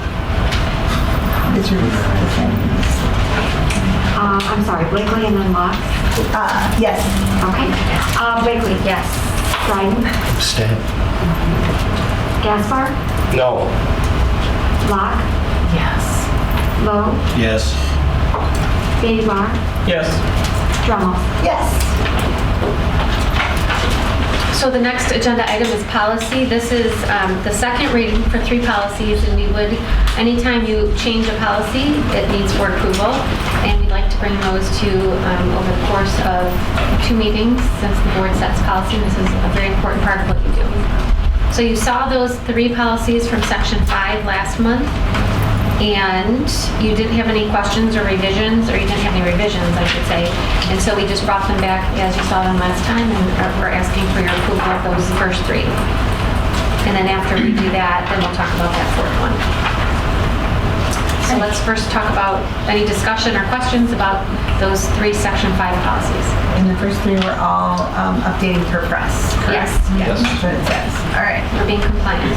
I'm sorry, Blakely and then Locke? Yes. Okay. Blakely? Yes. Dryden? Abstain. Gaspar? No. Locke? Yes. Lowe? Yes. Bailey? Yes. Drummel? Yes. So the next agenda item is policy. This is the second reading for 3 policies, and we would, anytime you change a policy, it needs board approval, and we'd like to bring those to over the course of 2 meetings since the board sets policy. This is a very important part of what you do. So you saw those 3 policies from section 5 last month, and you didn't have any questions or revisions, or you didn't have any revisions, I should say. And so we just brought them back as you saw them last time, and we're asking for your approval of those first 3. And then after we do that, then we'll talk about that 4th one. So let's first talk about any discussion or questions about those 3 section 5 policies. And the first 3 were all updating per press, correct? Yes. Yes, that's what it says. All right. We're being compliant.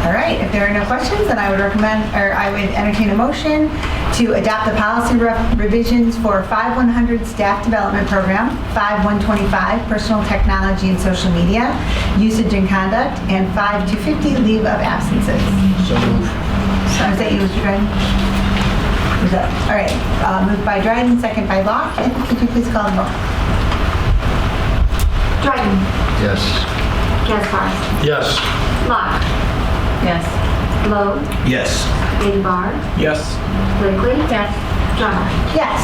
All right, if there are no questions, then I would entertain a motion to adopt the policy revisions for 5100 staff development program, 5125 personal technology and social media, usage and conduct, and 5250 leave of absences. So move. So is that you, Mr. Dryden? Was that, all right, moved by Dryden, second by Locke, and could you please call the roll? Dryden. Yes. Gaspar. Yes. Locke. Yes. Lowe. Yes. Abar. Yes. Blakely. Yes. Johnner. Yes.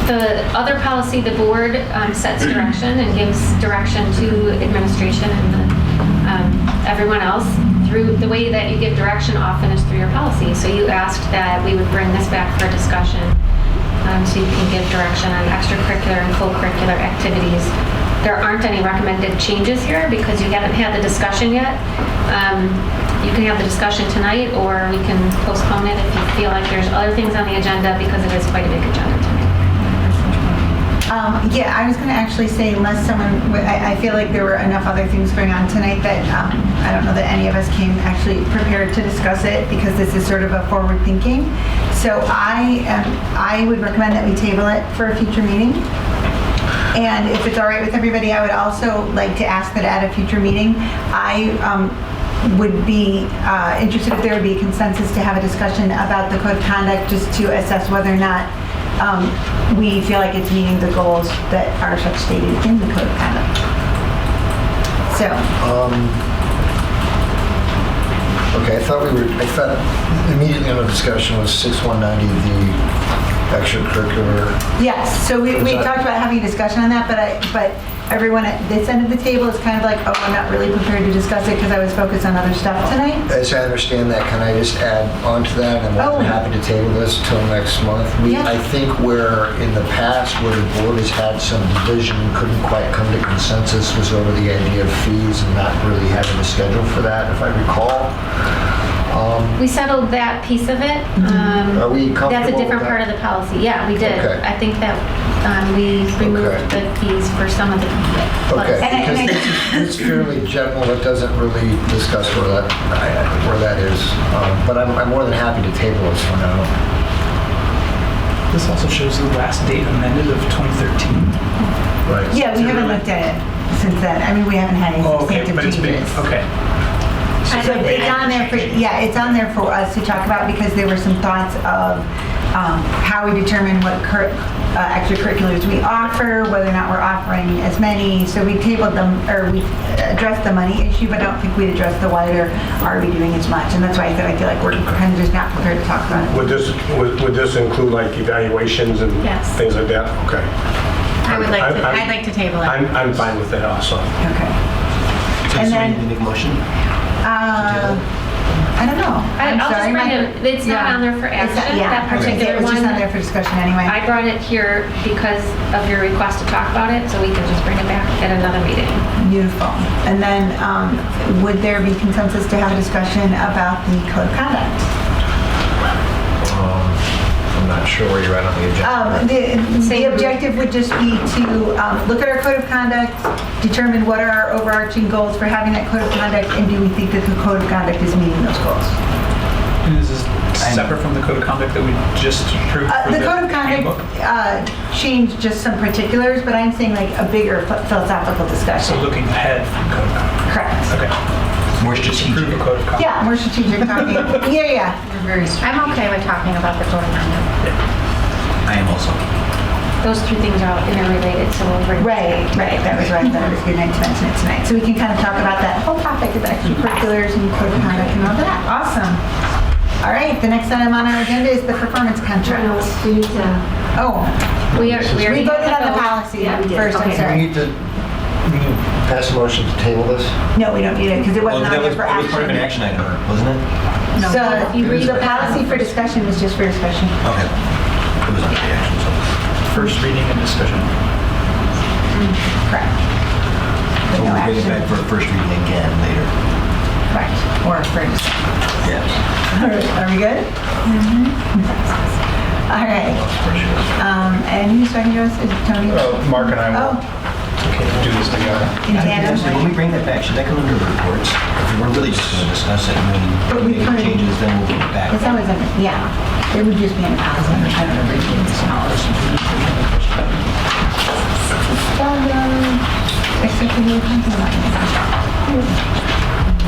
The other policy, the board sets direction and gives direction to administration and everyone else. Through the way that you give direction often is through your policy. So you asked that we would bring this back for discussion so you can give direction on extracurricular and co-curricular activities. There aren't any recommended changes here because you haven't had the discussion yet. You can have the discussion tonight, or we can postpone it if you feel like there's other things on the agenda because it is quite a big agenda tonight. Yeah, I was going to actually say, unless someone, I feel like there were enough other things going on tonight that I don't know that any of us came actually prepared to discuss it because this is sort of a forward thinking. So I would recommend that we table it for a future meeting. And if it's all right with everybody, I would also like to ask that at a future meeting, I would be interested if there would be a consensus to have a discussion about the code of conduct just to assess whether or not we feel like it's meeting the goals that are such stated in the code of conduct. So. Okay, I thought immediately on the discussion was 6190, the extracurricular. Yes, so we talked about having a discussion on that, but everyone at this end of the table is kind of like, oh, I'm not really prepared to discuss it because I was focused on other stuff tonight. As I understand that, can I just add on to that? I'm more than happy to table this till next month. I think where in the past where the board has had some division, couldn't quite come to consensus was over the idea of fees and not really having a schedule for that, if I recall. We settled that piece of it. Are we comfortable That's a different with part that? of the policy. Yeah, we did. Okay. I think that we removed the fees for some of the. Okay, because it's fairly general, it doesn't really discuss where that is. But I'm more than happy to table this for now. This also shows the last date amended of 2013. Right. Yeah, we haven't looked at it since then. I mean, we haven't had any substantive changes. Okay. So it's on there for, it's on there for us to talk about because there were some thoughts of how we determine what extracurriculars we offer, whether or not we're offering as many. So we tabled them, or we addressed the money issue, but I don't think we'd addressed the wider, are we doing as much? And that's why I feel like we're kind of just not prepared to talk about it. Would this include like evaluations and things like that? Okay. I'd like to table it. I'm fine with that also. Okay. And then, you need to make a motion? I don't know. I'll just bring it, it's not on there for action, that particular It's one. just on there for discussion anyway. I brought it here because of your request to talk about it, so we can just bring it back at another meeting. Beautiful. And then would there be consensus to have a discussion about the code of conduct? I'm not sure where you're at on the agenda. The objective would just be to look at our code of conduct, determine what are our overarching goals for having that code of conduct, and do we think that the code of conduct is meeting those goals? And is this separate from the code of conduct that we just approved? The code of conduct changed just some particulars, but I'm saying like a bigger philosophical discussion. So looking ahead from code of conduct. Correct. Okay. More strategic. Approve a code of conduct. Yeah, more strategic talking. Yeah. I'm okay with talking about the code of conduct. I am also. Those two things are all interrelated, so we'll bring Right. That was right. That was a good night to mention it tonight. So we can kind of talk about that whole topic of extracurriculars and code of conduct and all that. Awesome. All right, the next item on our agenda is the performance contract. Oh, we voted on the policy first. I'm sorry. We need to pass a motion to table this? No, we don't need it because it wasn't on there for That was part of an action. action item, wasn't it? No. So the policy for discussion was just for discussion. Okay. It was under the action, so. First reading and discussion. Correct. So we'll bring it back for a first reading again later. Correct. Or for discussion. Yes. Are we good? All right. And who's talking to us? Is it Tony? Mark and I will. Oh. Okay. do this together. In tandem. So when we bring that back, should that come under the reports? If we're really just going to discuss it and But then we make kind of- changes, then we'll get it back. It's always under, yeah. It would just be an thousand, I don't know, except for you,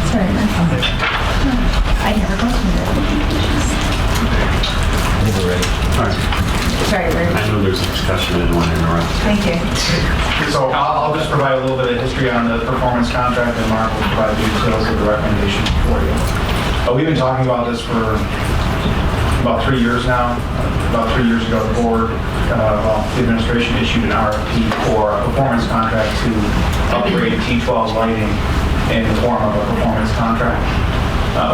sorry, I never go through that. I think we're ready. All right. Sorry, we're. I know there's a discussion, I didn't want to interrupt. Thank you. So I'll just provide a little bit of history on the performance contract, and Mark will provide details of the recommendation for you. We've been talking about this for about 3 years now. About 3 years ago, the board, the administration issued an RFP for a performance contract to upgrade T12 lighting in the form of a performance contract.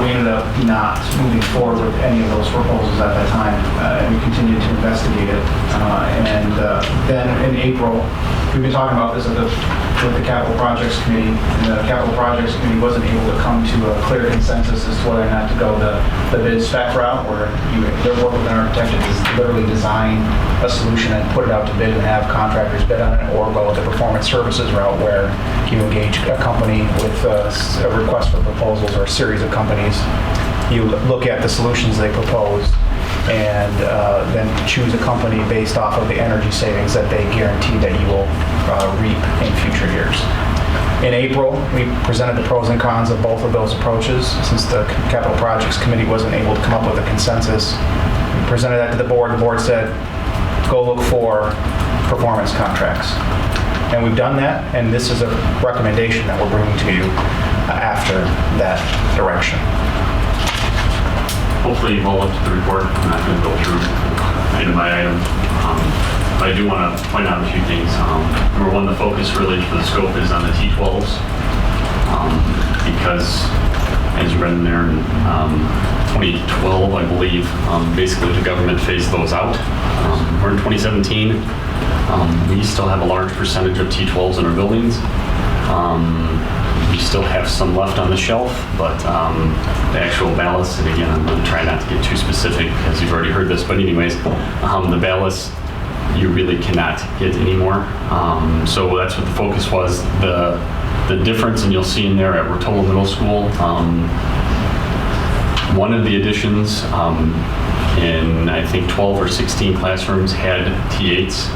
We ended up not moving forward with any of those proposals at that time, and we continued to investigate it. Then in April, we've been talking about this with the Capital Projects Committee, and the Capital Projects Committee wasn't able to come to a clear consensus as to whether or not to go the bid spec route, where their work with an architect is literally design a solution and put it out to bid and have contractors bid on it, or go the performance services route, where you engage a company with a request for proposals, or a series of companies. You look at the solutions they propose and then choose a company based off of the energy savings that they guarantee that you will reap in future years. In April, we presented the pros and cons of both of those approaches. Since the Capital Projects Committee wasn't able to come up with a consensus, we presented that to the board. The board said, go look for performance contracts. And we've done that, and this is a recommendation that we're bringing to you after that direction. Hopefully you've all looked at the report. I'm not going to go through item by item. But I do want to point out a few things. Number one, the focus really for the scope is on the T12s. Because as you read in there, in 2012, I believe, basically the government phased those out. We're in 2017. We still have a large percentage of T12s in our buildings. We still have some left on the shelf, but the actual ballast, and again, I'm going to try not to get too specific because you've already heard this, but anyways, the ballast you really cannot get anymore. So that's what the focus was. The difference, and you'll see in there at Rotolo Middle School, one of the additions in I think 12 or 16 classrooms had T8s.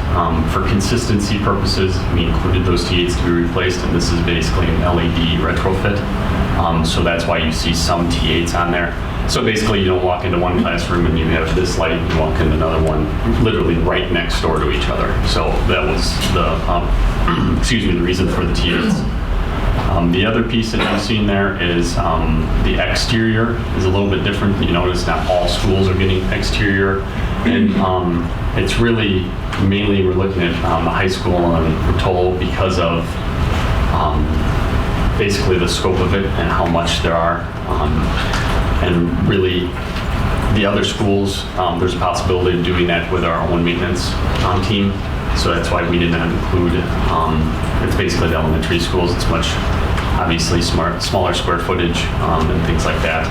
For consistency purposes, we included those T8s to be replaced, and this is basically an LED retrofit. So that's why you see some T8s on there. So basically you don't walk into one classroom and you have this light, you walk into another one literally right next door to each other. So that was the, excuse me, the reason for the T8s. The other piece that you've seen there is the exterior is a little bit different. You notice not all schools are getting exterior, and it's really mainly we're looking at the high school and Rotolo because of basically the scope of it and how much there are, and really the other schools, there's a possibility of doing that with our own maintenance team. So that's why we did not include, it's basically the elementary schools. It's much, obviously, smaller square footage and things like that.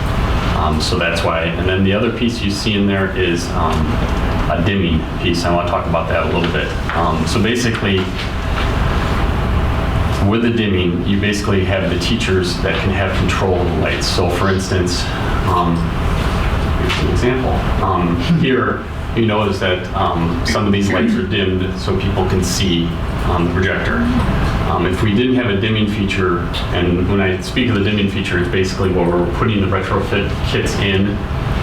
So that's why. And then the other piece you see in there is a dimming piece. I want to talk about that a little bit. So basically, with the dimming, you basically have the teachers that can have control of the lights. So for instance, here's an example. Here, you notice that some of these lights are dimmed so people can see the projector. If we didn't have a dimming feature, and when I speak of the dimming feature, it's basically where we're putting the retrofit kits in,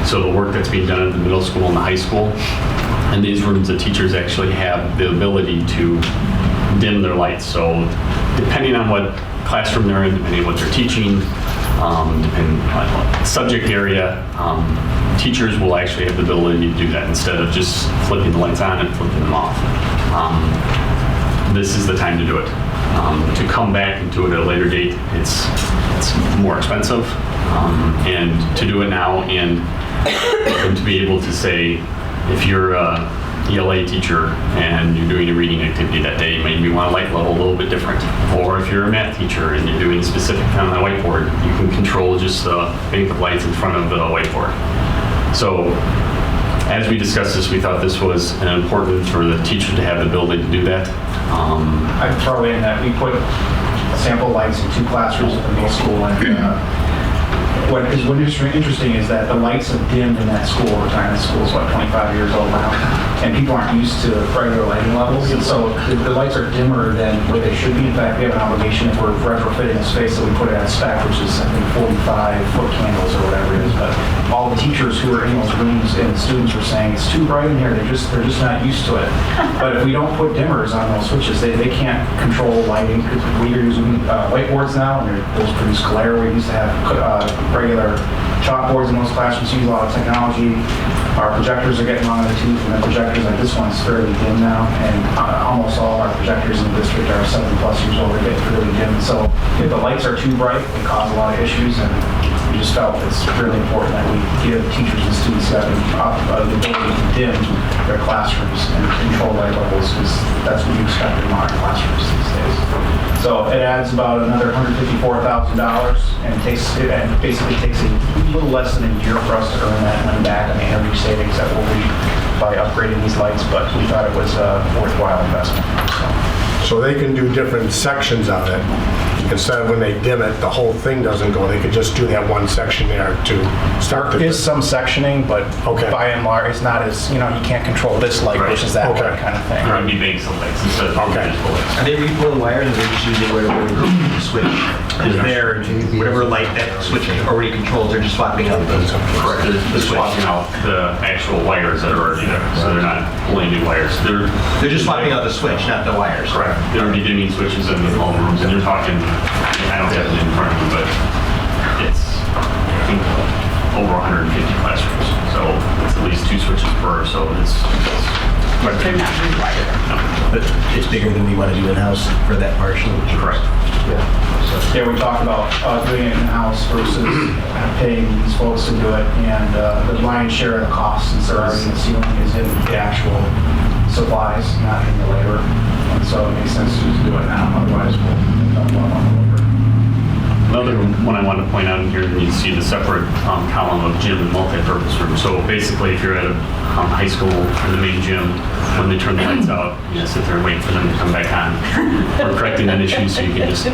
so the work that's being done at the middle school and the high school. In these rooms, the teachers actually have the ability to dim their lights. So depending on what classroom they're in, depending on what they're teaching, depending on subject area, teachers will actually have the ability to do that instead of just flipping the lights on and flipping them off. This is the time to do it. To come back and do it at a later date, it's more expensive. And to do it now and to be able to say, if you're a ELA teacher and you're doing a reading activity that day, maybe you want a light level a little bit different. Or if you're a math teacher and you're doing specific on the whiteboard, you can control just the bank of lights in front of the whiteboard. So as we discussed this, we thought this was important for the teacher to have the ability to do that. I'd throw in that we put sample lights in 2 classrooms at the middle school, and what is interesting is that the lights have dimmed in that school over time. That school is, 25 years old now, and people aren't used to regular lighting levels, and so the lights are dimmer than where they should be. In fact, we have an obligation if we're retrofitting a space that we put it at spec, which is, I think, 45-foot candles or whatever it is. But all the teachers who are in those rooms and the students were saying it's too bright in here. They're just not used to it. But if we don't put dimmers on those switches, they can't control lighting, because we're using whiteboards now, and those produce glare. We used to have regular chalkboards in most classrooms, use a lot of technology. Our projectors are getting long in the tooth, and the projectors like this one's fairly dim now, and almost all of our projectors in the district are 7+ years old. They're getting really dim. So if the lights are too bright, they cause a lot of issues, and we just felt it's really important that we give teachers and students the ability to dim their classrooms and control light levels, because that's what you expect in modern classrooms these days. So it adds about another $154,000, and it basically takes a little less than a year for us to earn that money back on the energy savings that we'll be by upgrading these lights, but we thought it was a worthwhile investment. So they can do different sections of it. Instead of when they dim it, the whole thing doesn't go. They could just do that one section there to start. There is some sectioning, but by and large, it's not as, you can't control this light versus that light kind of thing. There would be banks of lights instead of individual lights. Are they repulling wires, or are they just using whatever switch is there, whatever light that switch already controls, they're just swapping out the Correct. They're swapping out the actual wires that are already there, so they're not pulling new wires. They're just swapping out the switch, not the wires. Correct. They're already dimming switches in the all rooms, and you're talking, I don't have it in front of me, but it's, I think, over 150 classrooms. So it's at least 2 switches per, so it's But they're not required. No. But it's bigger than we want to do in-house for that partial. Correct. Yeah, we talked about doing it in-house versus paying these folks to do it, and the lion's share of the cost, since they're already in the ceiling, is in the actual supplies, not in the labor. And so it makes sense to just do it now, otherwise we'll talk about it over. Another one I wanted to point out in here, you see the separate column of gym and multi-purpose room. So basically, if you're at a high school in the main gym, when they turn the lights out, you sit there and wait for them to come back on. We're correcting that issue, so you can just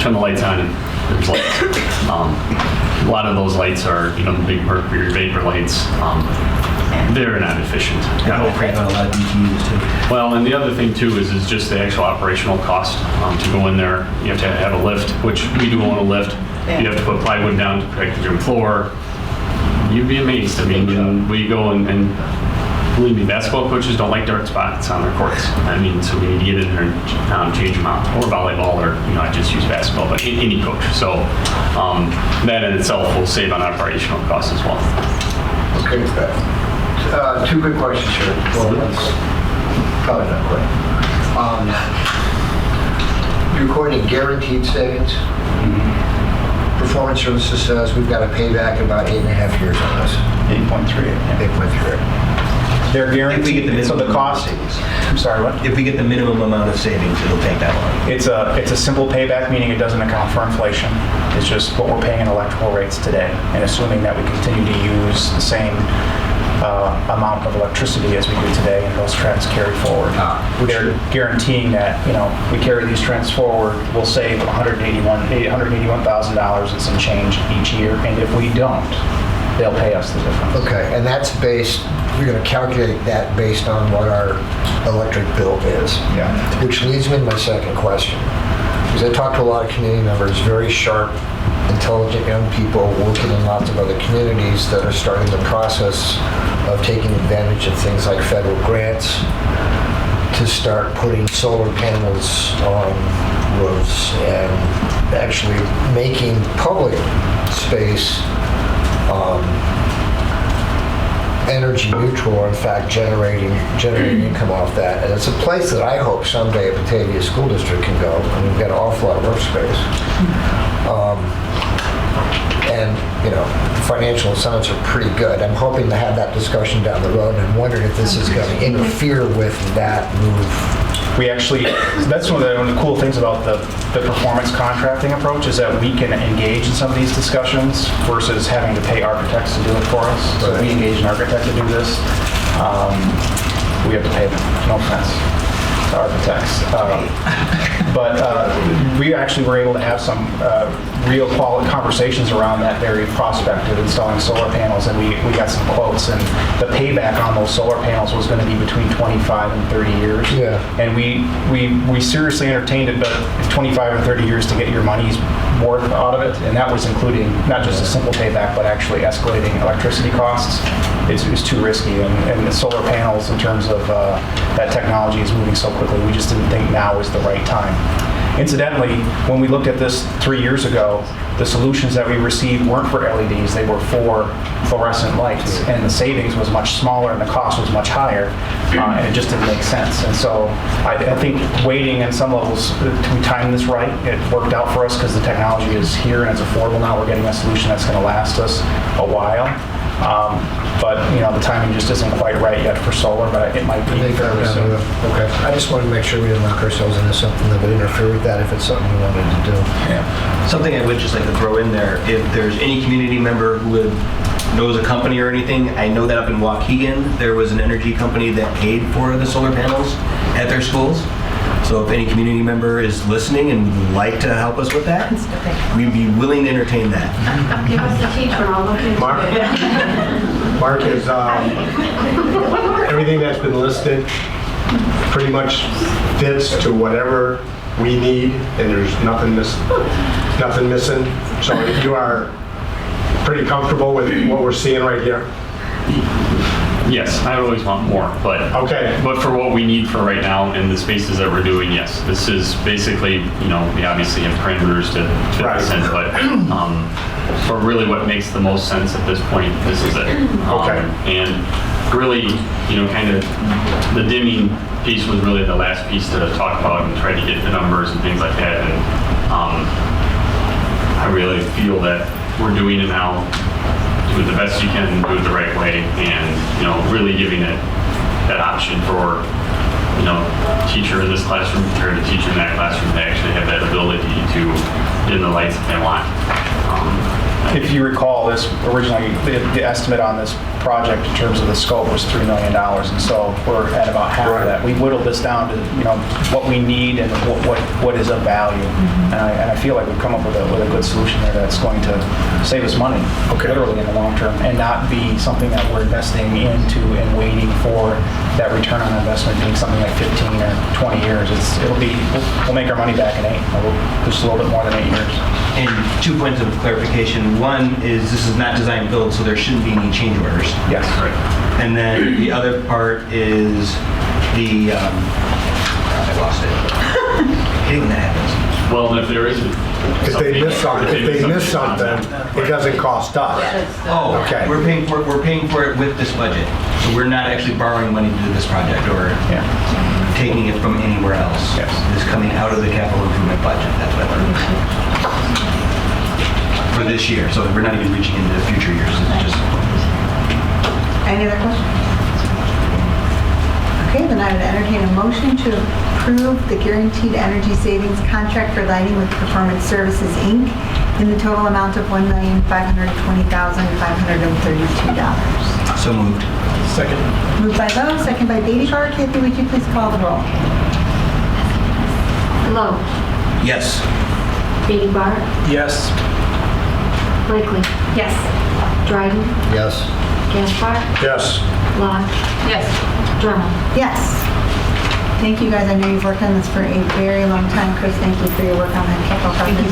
turn the lights on and there's lights. A lot of those lights are the big mercury vapor lights. They're not efficient. Yeah, we'll crank on a lot of BTUs too. Well, and the other thing too is just the actual operational cost to go in there. You have to have a lift, which we do own a lift. You have to put plywood down to protect the gym floor. You'd be amazed. I mean, we go and believe me, basketball coaches don't like dark spots on their courts. I mean, so we need to get in there and change them out. Or volleyball, or I just use basketball, but any coach. So that in itself will save on operational costs as well. Okay. 2 good questions here. Well, that's probably not quite. You're quoting guaranteed savings. Performance Services says we've got a payback in about 8.5 years on this. 8.3. 8.3. They're guaranteed. If we get the minimum so the cost. savings. I'm sorry, what? If we get the minimum amount of savings, it'll take that long. It's a simple payback, meaning it doesn't account for inflation. It's just what we're paying in electrical rates today, and assuming that we continue to use the same amount of electricity as we do today, and those trends carry forward. They're guaranteeing that we carry these trends forward, we'll save $181,000 and some change each year, and if we don't, they'll pay us the difference. Okay, and that's based, we're going to calculate that based on what our electric bill is. Yeah. Which leads me to my second question. Because I talked to a lot of community members, very sharp, intelligent young people working in lots of other communities that are starting the process of taking advantage of things like federal grants to start putting solar panels on roofs and actually making public space energy neutral, or in fact generating income off that. And it's a place that I hope someday Batavia School District can go, and we've got an awful lot of roof space. and, you know, the financial incentives are pretty good. I'm hoping to have that discussion down the road, and I'm wondering if this is going to interfere with that move. We actually, that's one of the cool things about the performance contracting approach is that we can engage in some of these discussions versus having to pay architects to do it for us. So we engage an architect to do this. We have to pay them, no offense to architects. But we actually were able to have some real quality conversations around that very prospect of installing solar panels, and we got some quotes, and the payback on those solar panels was going to be between 25 and 30 years. Yeah. And we seriously entertained it, but 25 and 30 years to get your money's worth out of it, and that was including not just a simple payback, but actually escalating electricity costs. It was too risky, and the solar panels, in terms of that technology, is moving so quickly. We just didn't think now was the right time. Incidentally, when we looked at this 3 years ago, the solutions that we received weren't for LEDs, they were for fluorescent lights, and the savings was much smaller and the cost was much higher, and it just didn't make sense. And so I think waiting on some levels, we timed this right. It worked out for us because the technology is here and it's affordable now. We're getting a solution that's going to last us a while. But you know, the timing just isn't quite right yet for solar, but it might be fairly soon. Okay. I just wanted to make sure we didn't lock ourselves into something that would interfere with that if it's something we wanted to do. Yeah. Something I would just like to throw in there, if there's any community member who knows a company or anything, I know that up in Waukegan, there was an energy company that paid for the solar panels at their schools. So if any community member is listening and would like to help us with that, we'd be willing to entertain that. Give us the teacher, I'll look into it. Mark is, everything that's been listed pretty much fits to whatever we need, and there's nothing missing. So you are pretty comfortable with what we're seeing right here? Yes, I always want more, but okay. But for what we need for right now in the spaces that we're doing, yes, this is basically, you know, we obviously have parameters to fit this in, but for really what makes the most sense at this point, this is it. Okay. And really, you know, kind of the dimming piece was really the last piece to talk about and try to get the numbers and things like that. And I really feel that we're doing it now. Do it the best you can, do it the right way, and you know, really giving it that option for, you know, teacher in this classroom compared to teacher in that classroom to actually have that ability to dim the lights if they want. If you recall, this originally, the estimate on this project in terms of the scope was $3 million, and so we're at about half of that. We whittled this down to, you know, what we need and what is of value, and I feel like we've come up with a good solution there that's going to save us money, literally in the long term, and not be something that we're investing into and waiting for that return on investment being something like 15 or 20 years. We'll make our money back in 8, just a little bit more than 8 years. And 2 points of clarification. One is this is not design build, so there shouldn't be any change orders. Yes. Right. And then the other part is the, I lost it. I hate when that happens. Well, if there is, if they miss something, it doesn't cost us. Oh, okay. We're paying for it with this budget, so we're not actually borrowing money to do this project or taking it from anywhere else. Yes. It's coming out of the capital improvement budget. That's what for this year. So we're not even reaching into the future years. It's just. Any other questions? Okay, then I would entertain a motion to approve the guaranteed energy savings contract for lighting with Performance Services, Inc. in the total amount of $1,520,532. So moved. Second. Moved by Lowe, second by Beattybar. Kathy, would you please call the roll? Lowe. Yes. Beattybar. Yes. Blakely. Yes. Dryden. Yes. Gaspar. Yes. Locke. Yes. Drummond. Yes. Thank you, guys. I know you've worked on this for a very long time. Chris, thank you for your work on that capital project.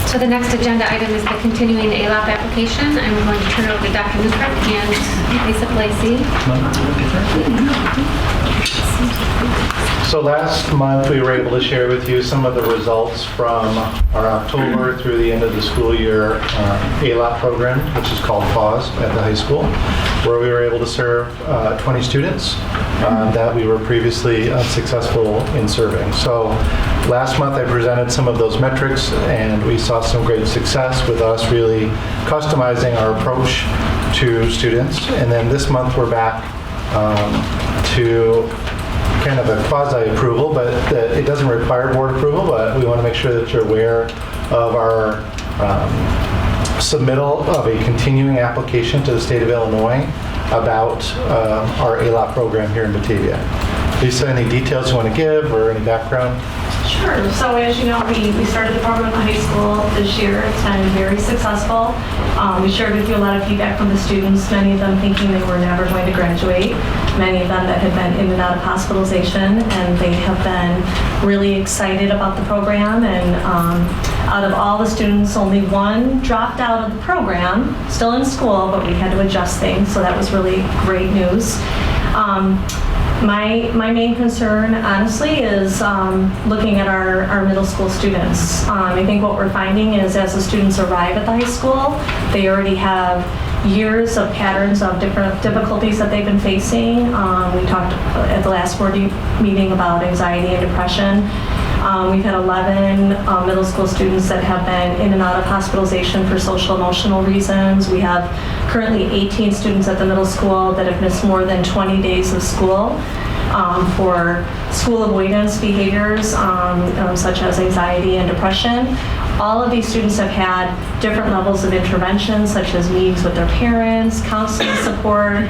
So the next agenda item is the continuing ALAP application. I'm going to turn it over to Dr. Newkirk and Lisa Lacey. So last month, we were able to share with you some of the results from our October through the end of the school year ALAP program, which is called PAUSE at the high school, where we were able to serve 20 students that we were previously unsuccessful in serving. So last month, I presented some of those metrics, and we saw some great success with us really customizing our approach to students. And then this month, we're back to kind of a quasi-approval, but it doesn't require board approval, but we want to make sure that you're aware of our submittal of a continuing application to the state of Illinois about our ALAP program here in Batavia. Lisa, any details you want to give or any background? Sure. So as you know, we started the program at the high school this year. It's been very successful. We shared with you a lot of feedback from the students, many of them thinking they were never going to graduate, many of them that had been in and out of hospitalization, and they have been really excited about the program. And out of all the students, only one dropped out of the program, still in school, but we had to adjust things, so that was really great news. My main concern, honestly, is looking at our middle school students. I think what we're finding is as the students arrive at the high school, they already have years of patterns of different difficulties that they've been facing. We talked at the last board meeting about anxiety and depression. We've had 11 middle school students that have been in and out of hospitalization for social emotional reasons. We have currently 18 students at the middle school that have missed more than 20 days of school for school avoidance behaviors such as anxiety and depression. All of these students have had different levels of intervention, such as meetings with their parents, counseling support.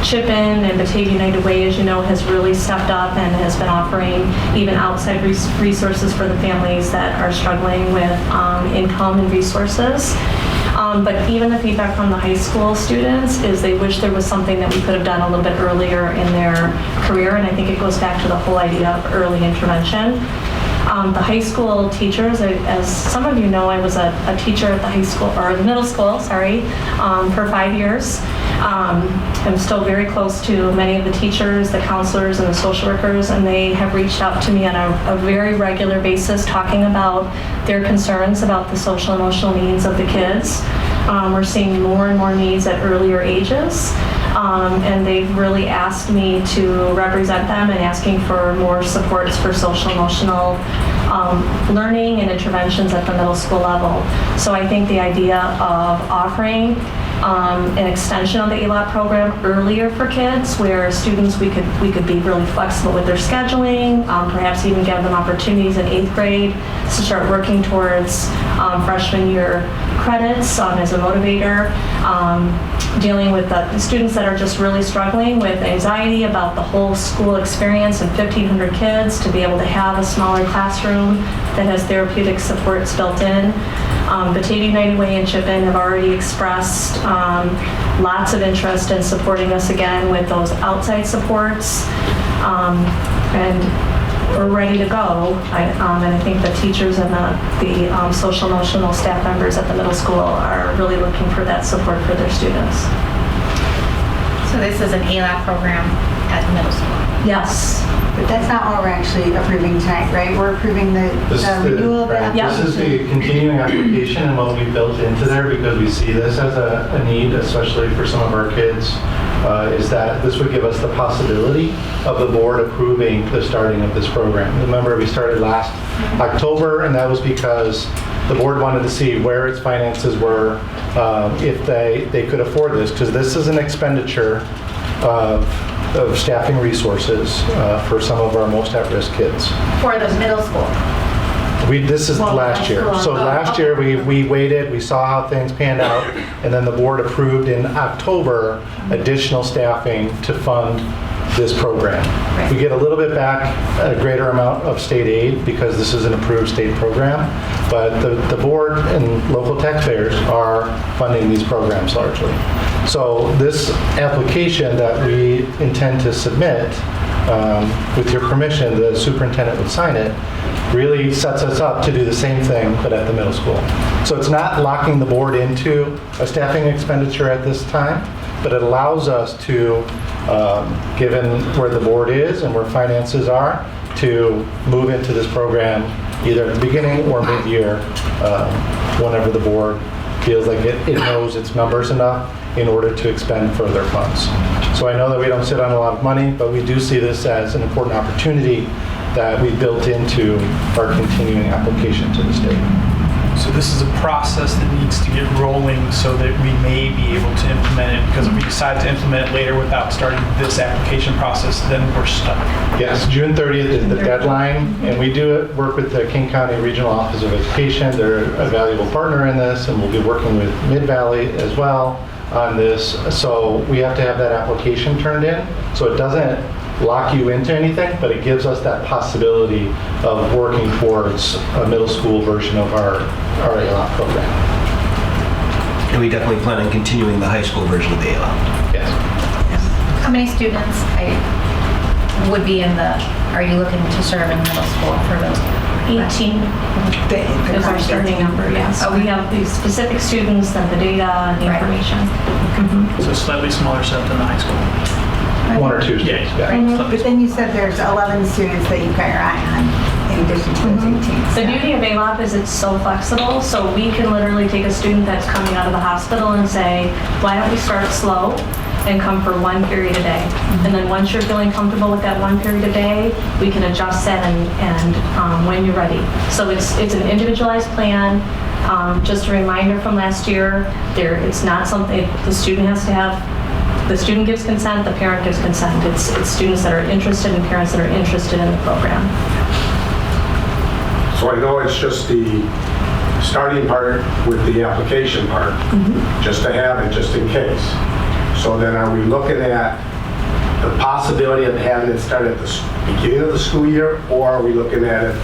Chip In and Batavia United Way, as you know, has really stepped up and has been offering even outside resources for the families that are struggling with income and resources. But even the feedback from the high school students is they wish there was something that we could have done a little bit earlier in their career, and I think it goes back to the whole idea of early intervention. The high school teachers, as some of you know, I was a teacher at the high school, or the middle school, sorry, for 5 years. I'm still very close to many of the teachers, the counselors, and the social workers, and they have reached out to me on a very regular basis talking about their concerns about the social emotional needs of the kids. We're seeing more and more needs at earlier ages. And they've really asked me to represent them and asking for more supports for social emotional learning and interventions at the middle school level. So I think the idea of offering an extension of the ALAP program earlier for kids, where students we could be really flexible with their scheduling, perhaps even give them opportunities in 8th grade to start working towards freshman year credits as a motivator, dealing with the students that are just really struggling with anxiety about the whole school experience and 1,500 kids, to be able to have a smaller classroom that has therapeutic supports built in. Batavia United Way and Chip In have already expressed lots of interest in supporting us again with those outside supports, and we're ready to go. And I think the teachers and the social emotional staff members at the middle school are really looking for that support for their students. So this is an ALAP program at the middle school? Yes. But that's not what we're actually approving tonight, right? We're approving the renewal of the application. This is the continuing application and what we built into there, because we see this as a need, especially for some of our kids, is that this would give us the possibility of the board approving the starting of this program. Remember, we started last October, and that was because the board wanted to see where its finances were, if they could afford this, because this is an expenditure of staffing resources for some of our most at-risk kids. For the middle school? This is last year. So last year we waited, we saw how things panned out, and then the board approved in October additional staffing to fund this program. We get a little bit back, a greater amount of state aid because this is an approved state program, but the board and local taxpayers are funding these programs largely. So this application that we intend to submit, with your permission, the superintendent would sign it, really sets us up to do the same thing, but at the middle school. So it's not locking the board into a staffing expenditure at this time, but it allows us to, given where the board is and where finances are, to move into this program either at the beginning or mid-year, whenever the board feels like it knows its numbers enough in order to expend further funds. So I know that we don't sit on a lot of money, but we do see this as an important opportunity that we built into our continuing application to the state. So this is a process that needs to get rolling so that we may be able to implement it, because if we decide to implement it later without starting this application process, then we're stuck. Yes, June 30th is the deadline, and we do work with the King County Regional Office of Education. They're a valuable partner in this, and we'll be working with Mid-Valley as well on this. So we have to have that application turned in, so it doesn't lock you into anything, but it gives us that possibility of working towards a middle school version of our ALOP program. And we definitely plan on continuing the high school version of the ALOP. Yes. How many students would be in the, are you looking to serve in middle school for those? 18 is our starting number, yes. So we have the specific students, then the data and the information. So slightly smaller set than the high school. One or two students, yeah. But then you said there's 11 students that you've got your eye on in addition to those 18. The beauty of ALOP is it's so flexible, so we can literally take a student that's coming out of the hospital and say, why don't we start slow and come for 1 period a day? And then once you're feeling comfortable with that 1 period a day, we can adjust that and when you're ready. So it's an individualized plan. Just a reminder from last year, it's not something the student has to have. The student gives consent, the parent gives consent. It's students that are interested and parents that are interested in the program. So I know it's just the starting part with the application part, just to have it, just in case. So then are we looking at the possibility of having it start at the beginning of the school year, or are we looking at it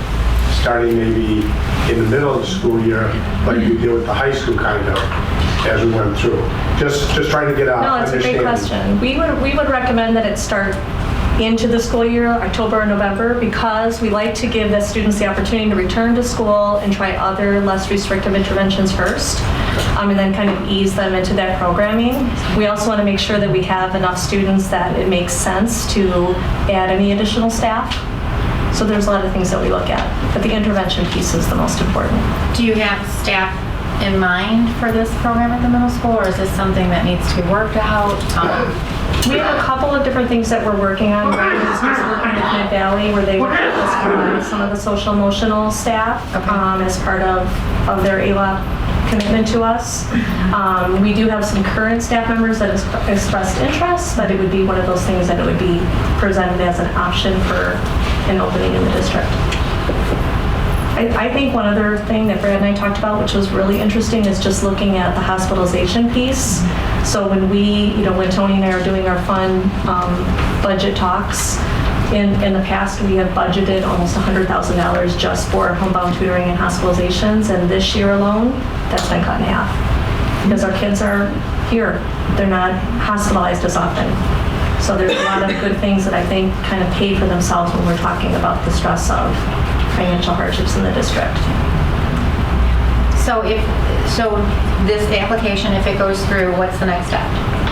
starting maybe in the middle of the school year, like we did with the high school kind of, as we went through? Just trying to get out. No, it's a great question. We would recommend that it start into the school year, October or November, because we like to give the students the opportunity to return to school and try other less restrictive interventions first, and then kind of ease them into that programming. We also want to make sure that we have enough students that it makes sense to add any additional staff. So there's a lot of things that we look at, but the intervention piece is the most important. Do you have staff in mind for this program at the middle school, or is this something that needs to be worked out? We have a couple of different things that we're working on. One is just working with Mid-Valley, where they work with us on some of the social emotional staff as part of their ALOP commitment to us. We do have some current staff members that have expressed interest, but it would be one of those things that it would be presented as an option for an opening in the district. I think one other thing that Brad and I talked about, which was really interesting, is just looking at the hospitalization piece. So when when Tony and I are doing our fun budget talks, in the past we have budgeted almost $100,000 just for homebound tutoring and hospitalizations, and this year alone, that's been cut in half. Because our kids are here, they're not hospitalized as often. So there's a lot of good things that I think kind of pay for themselves when we're talking about the stress of financial hardships in the district. So this application, if it goes through, what's the next step?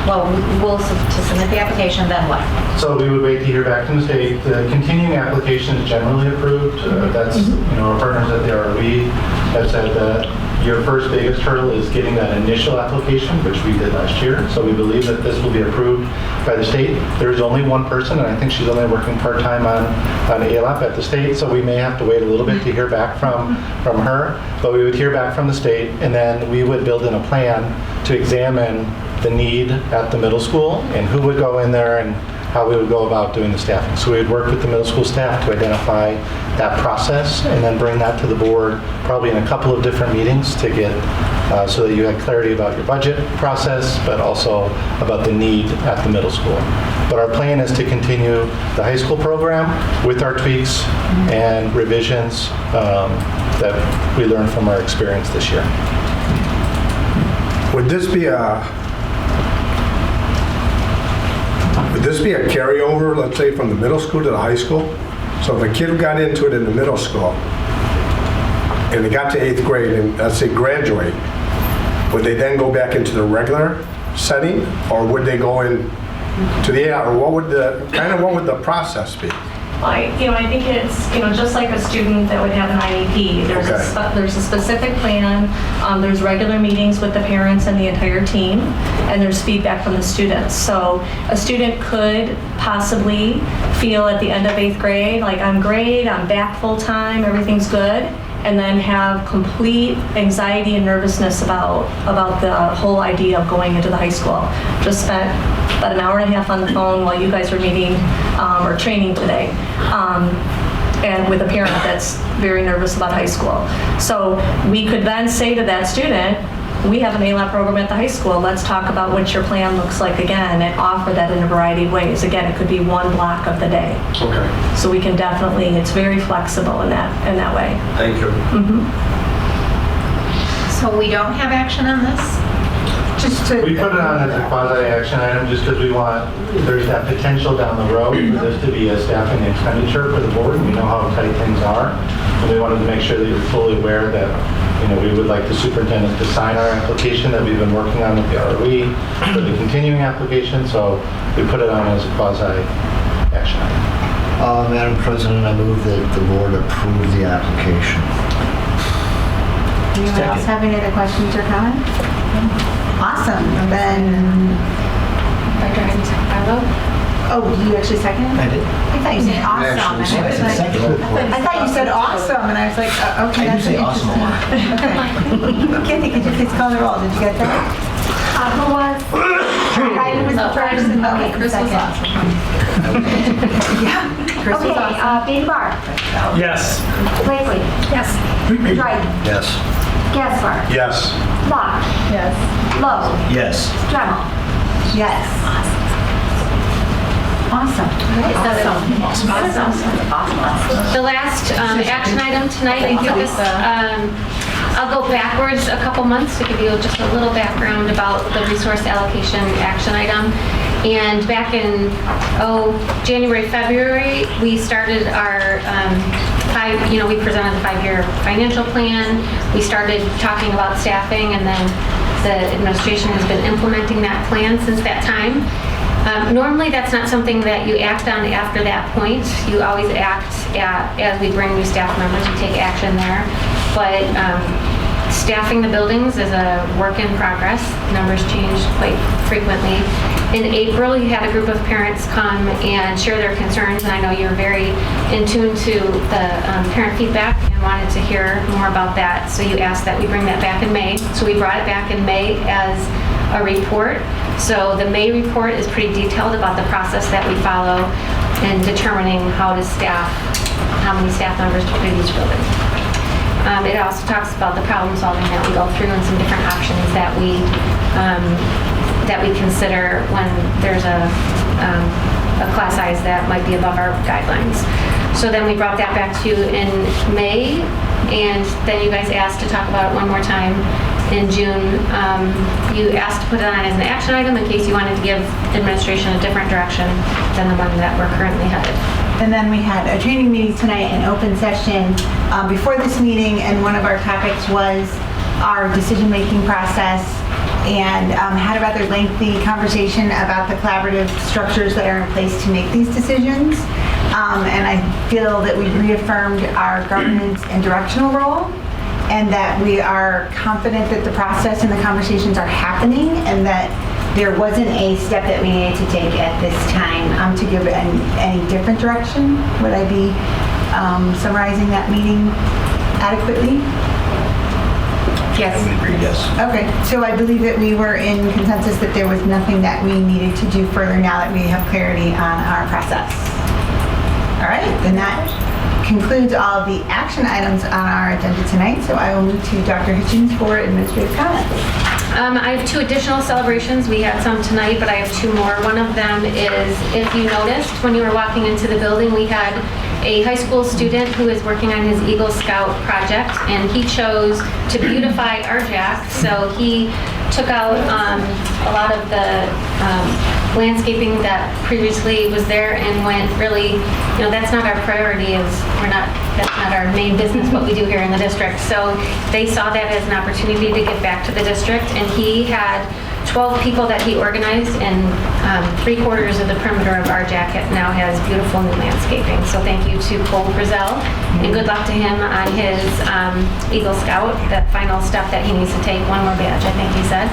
Well, to submit the application, then what? So we would wait to hear back from the state. The continuing application is generally approved. That's, our partners at the ROE have said that your first biggest hurdle is getting that initial application, which we did last year. So we believe that this will be approved by the state. There is only one person, and I think she's only working part-time on ALOP at the state, so we may have to wait a little bit to hear back from her. But we would hear back from the state, and then we would build in a plan to examine the need at the middle school and who would go in there and how we would go about doing the staffing. So we would work with the middle school staff to identify that process and then bring that to the board probably in a couple of different meetings to get so that you had clarity about your budget process, but also about the need at the middle school. But our plan is to continue the high school program with our tweaks and revisions that we learned from our experience this year. Would this be a carryover, let's say, from the middle school to the high school? So if a kid got into it in the middle school and they got to 8th grade and let's say graduate, would they then go back into the regular setting, or would they go in to the or what would the process be? I think it's, just like a student that would have an IEP. There's a specific plan. There's regular meetings with the parents and the entire team, and there's feedback from the students. So a student could possibly feel at the end of 8th grade, like, I'm great, I'm back full time, everything's good, and then have complete anxiety and nervousness about the whole idea of going into the high school. Just spent about an hour and a half on the phone while you guys were meeting or training today, and with a parent that's very nervous about high school. So we could then say to that student, we have an ALAP program at the high school. Let's talk about what your plan looks like again and offer that in a variety of ways. Again, it could be one block of the day. Okay. So we can definitely, it's very flexible in that way. Thank you. So we don't have action on this? We put it on as a quasi-action item just because there's that potential down the road for this to be a staffing expenditure for the board. We know how tight things are, and we wanted to make sure that you're fully aware that we would like the superintendent to sign our application that we've been working on with the ROE for the continuing application, so we put it on as a quasi-action item. Madam President, I move that the board approve the application. Anyone else have any other questions or comments? Awesome. Then, Dr. Haynes, oh, did you actually second? I did. I thought you said awesome. I thought you said awesome, and I was like, okay, I do that's say awesome a lot. Okay. Kathy, could you please call the roll? Did you get that? Who was? Ryden was the first, and okay, Chris was second. awesome. Yeah, Chris was Okay, awesome. Baby Bar. Yes. Blakely. Yes. Dryden. Yes. Gessler. Yes. Locke. Yes. Lowe. Yes. Dremel. Yes. Awesome. The last action item tonight, I think this, I'll go backwards a couple months to give you just a little background about the resource allocation action item. And back in, January, February, we started our we presented the 5-year financial plan. We started talking about staffing, and then the administration has been implementing that plan since that time. Normally, that's not something that you act on after that point. You always act as we bring new staff members, you take action there. But staffing the buildings is a work in progress. Numbers change quite frequently. In April, you had a group of parents come and share their concerns, and I know you're very in tune to the parent feedback and wanted to hear more about that. So you asked that we bring that back in May. So we brought it back in May as a report. So the May report is pretty detailed about the process that we follow in determining how many staff members to put in each building. It also talks about the problem solving that we go through and some different options that we consider when there's a class size that might be above our guidelines. So then we brought that back to you in May, and then you guys asked to talk about it one more time in June. You asked to put it on as an action item in case you wanted to give administration a different direction than the one that we're currently headed. And then we had a training meeting tonight, an open session before this meeting, and one of our topics was our decision-making process, and had a rather lengthy conversation about the collaborative structures that are in place to make these decisions. And I feel that we reaffirmed our governance and directional role, and that we are confident that the process and the conversations are happening, and that there wasn't a step that we needed to take at this time to give any different direction. Would I be summarizing that meeting adequately? Yes. I would agree, yes. Okay, so I believe that we were in consensus that there was nothing that we needed to do further now that we have clarity on our process. All right, then that concludes all of the action items on our agenda tonight, so I will move to Dr. Hitchens for administrative comments. I have 2 additional celebrations. We had some tonight, but I have 2 more. One of them is, if you noticed, when you were walking into the building, we had a high school student who is working on his Eagle Scout project, and he chose to beautify our Jack. So he took out a lot of the landscaping that previously was there and went really, that's not our priority, that's not our main business, what we do here in the district. So they saw that as an opportunity to give back to the district, and he had 12 people that he organized, and 3/4 of the perimeter of our jacket now has beautiful new landscaping. So thank you to Cole Brazell, and good luck to him on his Eagle Scout, that final step that he needs to take, 1 more badge, I think he said.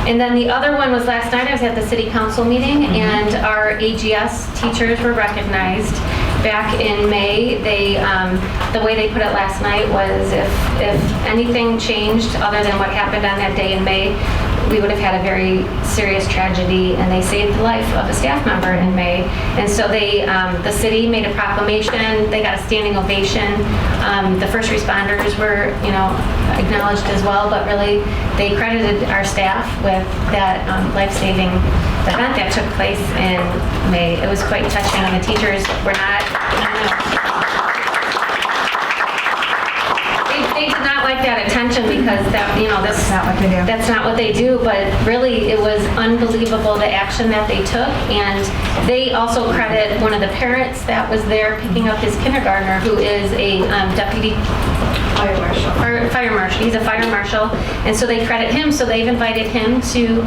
And then the other one was last night. I was at the city council meeting, and our AGS teachers were recognized. Back in May, the way they put it last night was if anything changed other than what happened on that day in May, we would have had a very serious tragedy, and they saved the life of a staff member in May. And so the city made a proclamation. They got a standing ovation. The first responders were, acknowledged as well, but really they credited our staff with that life-saving event that took place in May. It was quite touching, and the teachers were not. They did not like that attention because that's not what they do. That's not what they do, but really it was unbelievable the action that they took, and they also credit one of the parents that was there picking up his kindergartner, who is a deputy fire marshal. He's a fire marshal, and so they credit him. So they've invited him to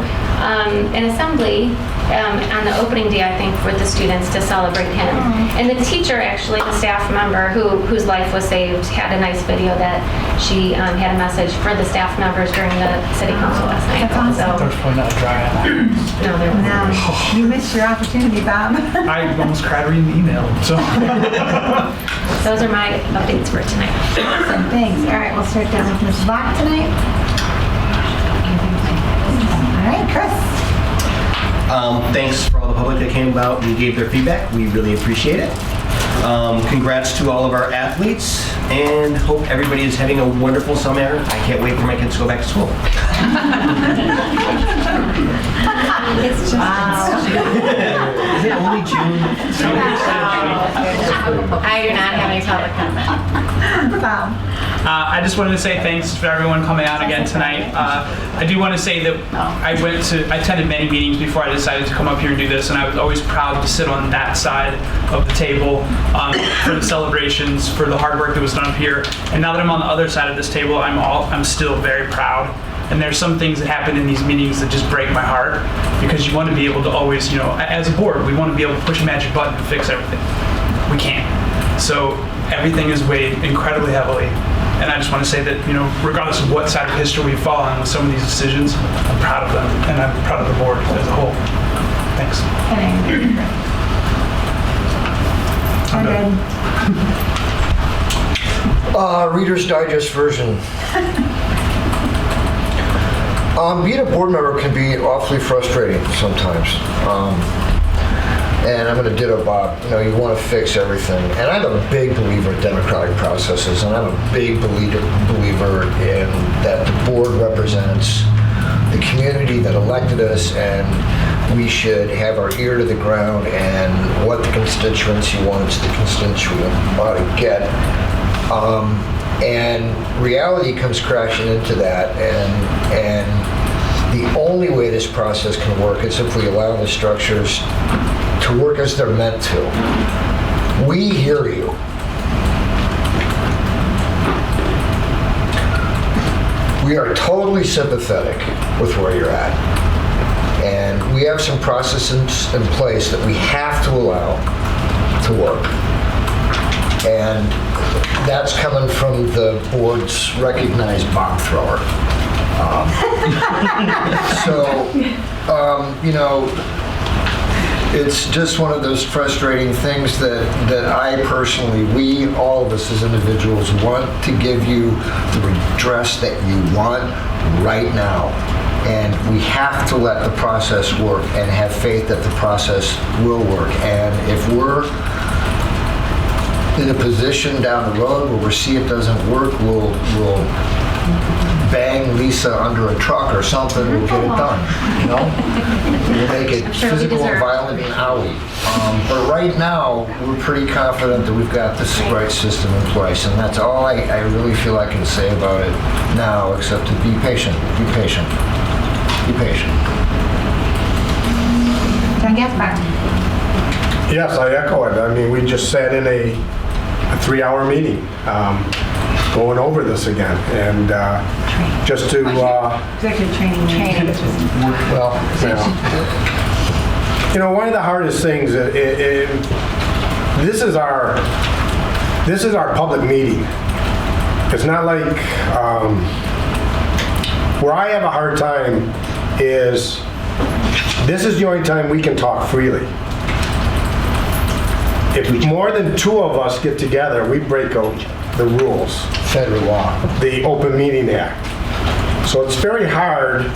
an assembly on the opening day, I think, for the students to celebrate him. And the teacher, actually, the staff member whose life was saved, had a nice video that she had a message for the staff members during the city council last night. That's awesome. There's probably not a dry eye. No, there was not. No, you missed your opportunity, Bob. I almost cried reading the email, so. Those are my updates for tonight. Awesome, thanks. All right, we'll start down with Ms. Bach tonight. All right, Chris. Thanks for all the public that came out and gave their feedback. We really appreciate it. Congrats to all of our athletes, and hope everybody is having a wonderful summer. I can't wait for my kids to go back to school. It's just Is it only June? I do not have any public comment. Bob. I just wanted to say thanks for everyone coming out again tonight. I do want to say that I attended many meetings before I decided to come up here and do this, and I was always proud to sit on that side of the table for the celebrations, for the hard work that was done up here. And now that I'm on the other side of this table, I'm still very proud. And there's some things that happen in these meetings that just break my heart, because you want to be able to always, as a board, we want to be able to push a magic button and fix everything. We can't. So everything is weighed incredibly heavily. And I just want to say that, regardless of what side of history we fall on with some of these decisions, I'm proud of them, and I'm proud of the board as a whole. Thanks. Reader's Digest version. Being a board member can be awfully frustrating sometimes. And I'm going to ditto Bob. You want to fix everything. And I'm a big believer in democratic processes, and I'm a big believer in that the board represents the community that elected us, and we should have our ear to the ground, and what the constituency wants, the constituent ought to get. And reality comes crashing into that, and the only way this process can work is if we allow the structures to work as they're meant to. We hear you. We are totally sympathetic with where you're at. And we have some processes in place that we have to allow to work. And that's coming from the board's recognized bomb thrower. It's just one of those frustrating things that I personally, we, all of us as individuals, want to give you the redress that you want right now. And we have to let the process work and have faith that the process will work. And if we're in a position down the road where we see it doesn't work, we'll bang Lisa under a truck or something, we'll get it done, you know? We'll make it physical and violent and owie. But right now, we're pretty confident that we've got this right system in place, and that's all I really feel I can say about it now, except to be patient, be patient, be patient. John Gaspar. Yes, I echo it. I mean, we just sat in a 3-hour meeting going over this again, and just to Executive training. well, you know, one of the hardest things this is our public meeting. It's not like where I have a hard time is this is the only time we can talk freely. If more than 2 of us get together, we break out the rules. Federal law. The Open Meeting Act. So it's very hard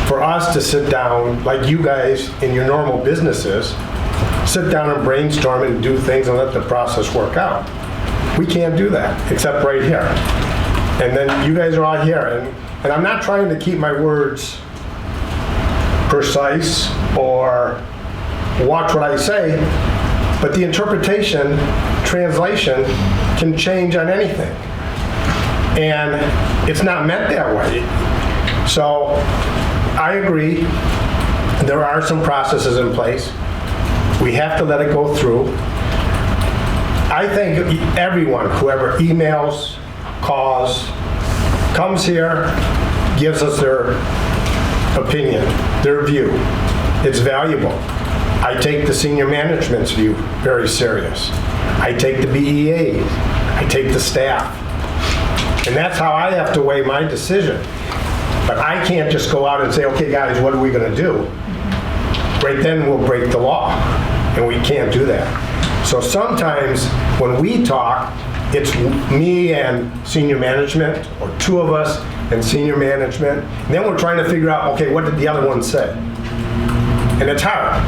for us to sit down, like you guys in your normal businesses, sit down and brainstorm and do things and let the process work out. We can't do that, except right here. And then you guys are all here, and I'm not trying to keep my words precise or watch what I say, but the interpretation, translation, can change on anything. And it's not meant that way. So I agree, there are some processes in place. We have to let it go through. I think everyone, whoever emails, calls, comes here, gives us their opinion, their view. It's valuable. I take the senior management's view very serious. I take the BEA, I take the staff. And that's how I have to weigh my decision. But I can't just go out and say, okay guys, what are we gonna do? Right then we'll break the law, and we can't do that. So sometimes when we talk, it's me and senior management, or 2 of us and senior management, and then we're trying to figure out, okay, what did the other one say? And it's hard.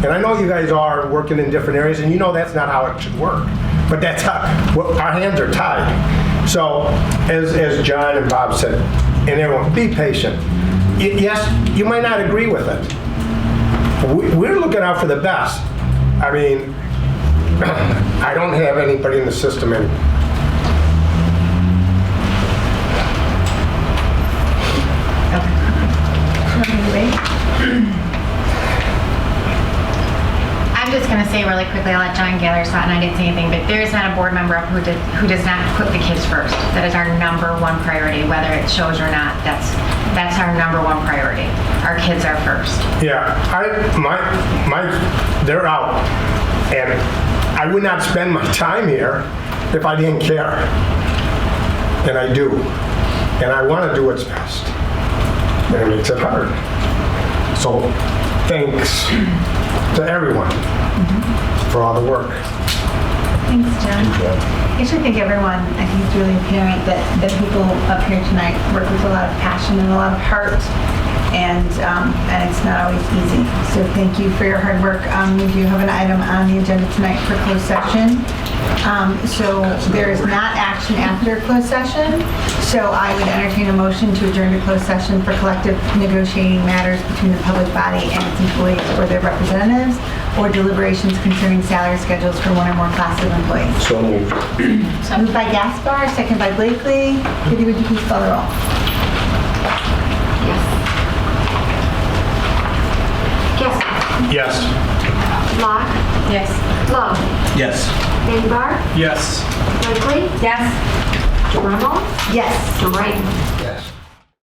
And I know you guys are working in different areas, and you know that's not how it should work. But that's how, our hands are tied. So, as John and Bob said, and everyone, be patient. Yes, you might not agree with it. We're looking out for the best. I mean, I don't have anybody in the system in. I'm just going to say really quickly, I'll let John gather his thought, and I didn't say anything, but there is not a board member who does not put the kids first. That is our number 1 priority, whether it shows or not. That's our number 1 priority. Our kids are first. Yeah, they're out, and I would not spend my time here if I didn't care, and I do, and I want to do what's best, and it makes it hard. So, thanks to everyone for all the work. Thanks, John. I should thank everyone. I think it's really apparent that the people up here tonight work with a lot of passion and a lot of heart, and it's not always easy. So thank you for your hard work. We do have an item on the agenda tonight for closed session. So there is not action after closed session. So I would entertain a motion to adjourn to closed session for collective negotiating matters between the public body and its employees or their representatives, or deliberations concerning salary schedules for 1 or more classes of employees. So moved. Moved by Gaspar, second by Blakely. Kitty, would you please call the roll? Gaspar. Yes. Locke. Yes. Love. Yes. Vandenbar. Yes. Blakely. Yes. Drummond. Yes. Durant. Yes.